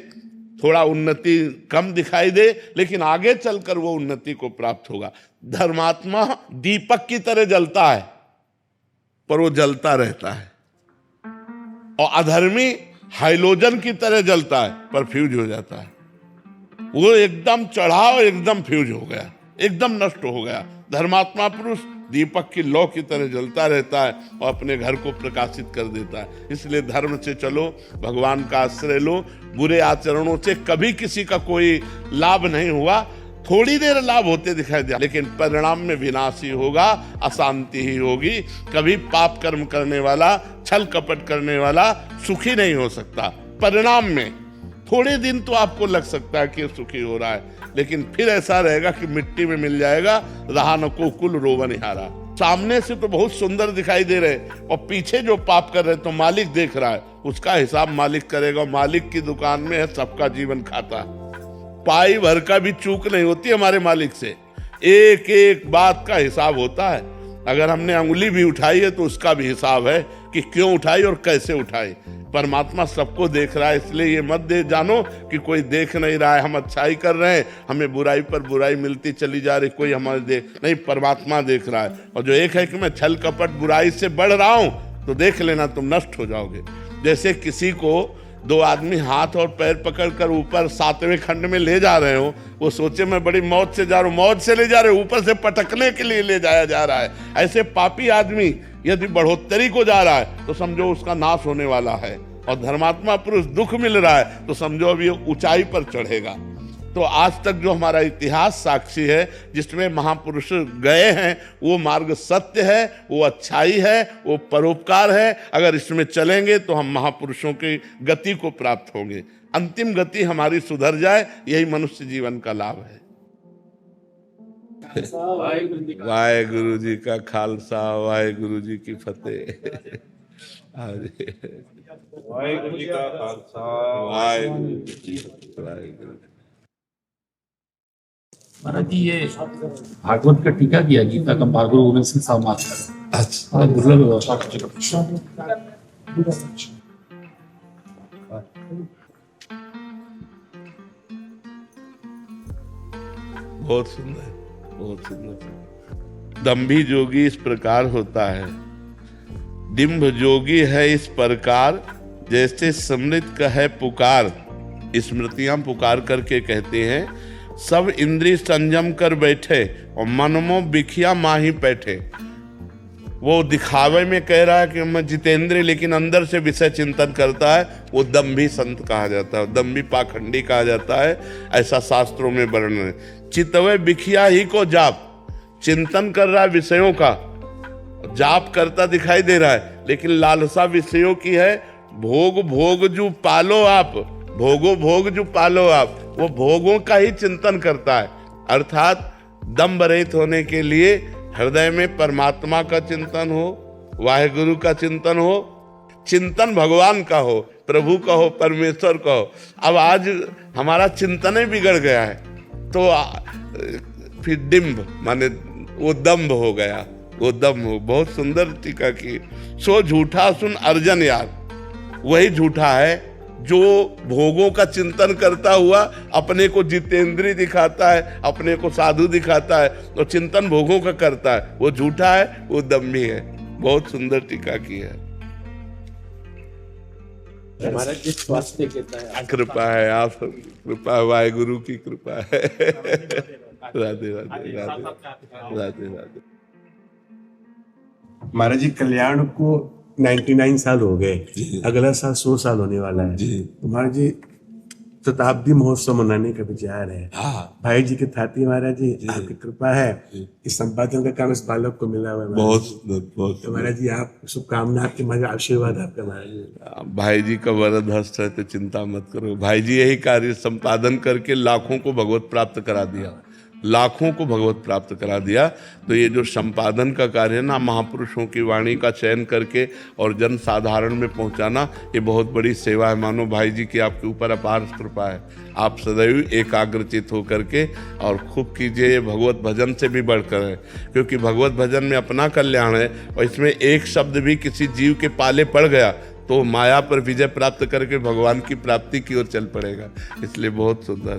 Speaker 3: थोड़ा उन्नति कम दिखाई दे, लेकिन आगे चलकर वो उन्नति को प्राप्त होगा। धर्मात्मा दीपक की तरह जलता है, पर वो जलता रहता है, और अधर्मी हाइलोजन की तरह जलता है, पर फ्यूज हो जाता है। वो एकदम चढ़ा और एकदम फ्यूज हो गया। एकदम नष्ट हो गया। धर्मात्मा पुरुष दीपक की लौ की तरह जलता रहता है और अपने घर को प्रकाशित कर देता है। इसलिए धर्म से चलो, भगवान का आश्रय लो। बुरे आचरणों से कभी किसी का कोई लाभ नहीं हुआ, थोड़ी देर लाभ होते दिखाई दिया, लेकिन परिणाम में विनाश ही होगा, अशांति ही होगी। कभी पाप कर्म करने वाला, छल कपट करने वाला सुखी नहीं हो सकता। परिणाम में थोड़े दिन तो आपको लग सकता है कि सुखी हो रहा है, लेकिन फिर ऐसा रहेगा कि मिट्टी में मिल जाएगा, रहा न को कुल रोवनिहारा। सामने से तो बहुत सुंदर दिखाई दे रहे और पीछे जो पाप कर रहे तो मालिक देख रहा है, उसका हिसाब मालिक करेगा। मालिक की दुकान में है सबका जीवन खाता, पाई भर का भी चूक नहीं होती हमारे मालिक से। एक एक बात का हिसाब होता है। अगर हमने अंगुली भी उठाई है तो उसका भी हिसाब है कि क्यों उठाई और कैसे उठाई। परमात्मा सबको देख रहा है, इसलिए ये मत दे जानो कि कोई देख नहीं रहा है, हम अच्छाई कर रहे हैं, हमें बुराई पर बुराई मिलती चली जा रही, कोई हमारे देख नहीं, परमात्मा देख रहा है। और जो एक है कि मैं छल कपट बुराई से बढ़ रहा हूं, तो देख लेना तुम नष्ट हो जाओगे। जैसे किसी को दो आदमी हाथ और पैर पकड़कर ऊपर 7वें खंड में ले जा रहे हो, वो सोचे मैं बड़ी मौत से जा रहा हूं, मौत से ले जा रहे हो, ऊपर से पटकने के लिए ले जाया जा रहा है। ऐसे पापी आदमी यदि बढ़ोतरी को जा रहा है तो समझो उसका नाश होने वाला है, और धर्मात्मा पुरुष दुख मिल रहा है तो समझो अब ये ऊंचाई पर चढ़ेगा। तो आज तक जो हमारा इतिहास साक्षी है, जिसमें महापुरुष गए हैं, वो मार्ग सत्य है, वो अच्छाई है, वो परोपकार है। अगर इसमें चलेंगे तो हम महापुरुषों की गति को प्राप्त होंगे, अंतिम गति हमारी सुधर जाए, यही मनुष्य जीवन का लाभ है। वाहेगुरु जी का खालसा, वाहेगुरु जी की फतेह।
Speaker 8: वाहेगुरु जी का खालसा,
Speaker 3: वाहेगुरु जी की फतेह। वाहेगुरु।
Speaker 9: महाराज जी, ये भागवत का टीका किया गीता का गुरु गोविंद सिंह साहब महाराज। अच्छा, दुर्लभ व्यवस्था।
Speaker 3: बहुत सुंदर, बहुत सुंदर। दंभी जोगी इस प्रकार होता है, डिंभ जोगी है इस प्रकार, जैसे समृत का है पुकार। स्मृतियां पुकार करके कहते हैं, सब इंद्रिय संयम कर बैठे और मनमो बिखिया माही बैठे। वो दिखावे में कह रहा है कि मैं जितेंद्रिय, लेकिन अंदर से विषय चिंतन करता है, वो दंभी संत कहा जाता है, दंभी पाखंडी कहा जाता है। ऐसा शास्त्रों में वर्णन है। चितवे बिखिया ही को जाप, चिंतन कर रहा है विषयों का, जाप करता दिखाई दे रहा है, लेकिन लालसा विषयों की है। भोग भोग जो पालो आप, भोगो भोग जो पालो आप, वो भोगों का ही चिंतन करता है। अर्थात दंभ रहित होने के लिए हृदय में परमात्मा का चिंतन हो, वाहेगुरु का चिंतन हो, चिंतन भगवान का हो, प्रभु का हो, परमेश्वर का हो। अब आज हमारा चिंतन ही बिगड़ गया है, तो फिर डिंभ माने वो दंभ हो गया, वो दम हो। बहुत सुंदर टीका की। सो झूठा सुन अर्जन यार, वही झूठा है जो भोगों का चिंतन करता हुआ अपने को जितेंद्रिय दिखाता है, अपने को साधु दिखाता है, तो चिंतन भोगों का करता है, वो झूठा है, वो दम्भी है। बहुत सुंदर टीका की है।
Speaker 9: महाराज जी स्वास्थ्य कहता है,
Speaker 3: कृपा है, आप सबकी कृपा है, वाहेगुरु की कृपा है। राधे राधे राधे राधे राधे।
Speaker 8: महाराज जी, कल्याण को 99 साल हो गए, अगला साल 100 साल होने वाला है तो महाराज जी शताब्दी महोत्सव मनाने का विचार है। भाई जी के थाती महाराज जी, आपकी कृपा है, इस संपादन का काम इस बालक को मिला हुआ है।
Speaker 3: बहुत
Speaker 8: तो महाराज जी, आप शुभकामना, आपके महाराज आशीर्वाद आपका महाराज जी।
Speaker 3: भाई जी का वरद हस्त है तो चिंता मत करो। भाई जी यही कार्य संपादन करके लाखों को भगवत प्राप्त करा दिया, लाखों को भगवत प्राप्त करा दिया। तो ये जो संपादन का कार्य है ना, महापुरुषों की वाणी का चयन करके और जन साधारण में पहुंचाना, ये बहुत बड़ी सेवा है। मानो भाई जी की आपके ऊपर अपार कृपा है। आप सदैव एकाग्रचित होकर के और खूब कीजिए। ये भगवत भजन से भी बढ़कर है, क्योंकि भगवत भजन में अपना कल्याण है, और इसमें एक शब्द भी किसी जीव के पाले पड़ गया तो माया पर विजय प्राप्त करके भगवान की प्राप्ति की ओर चल पड़ेगा। इसलिए बहुत सुंदर।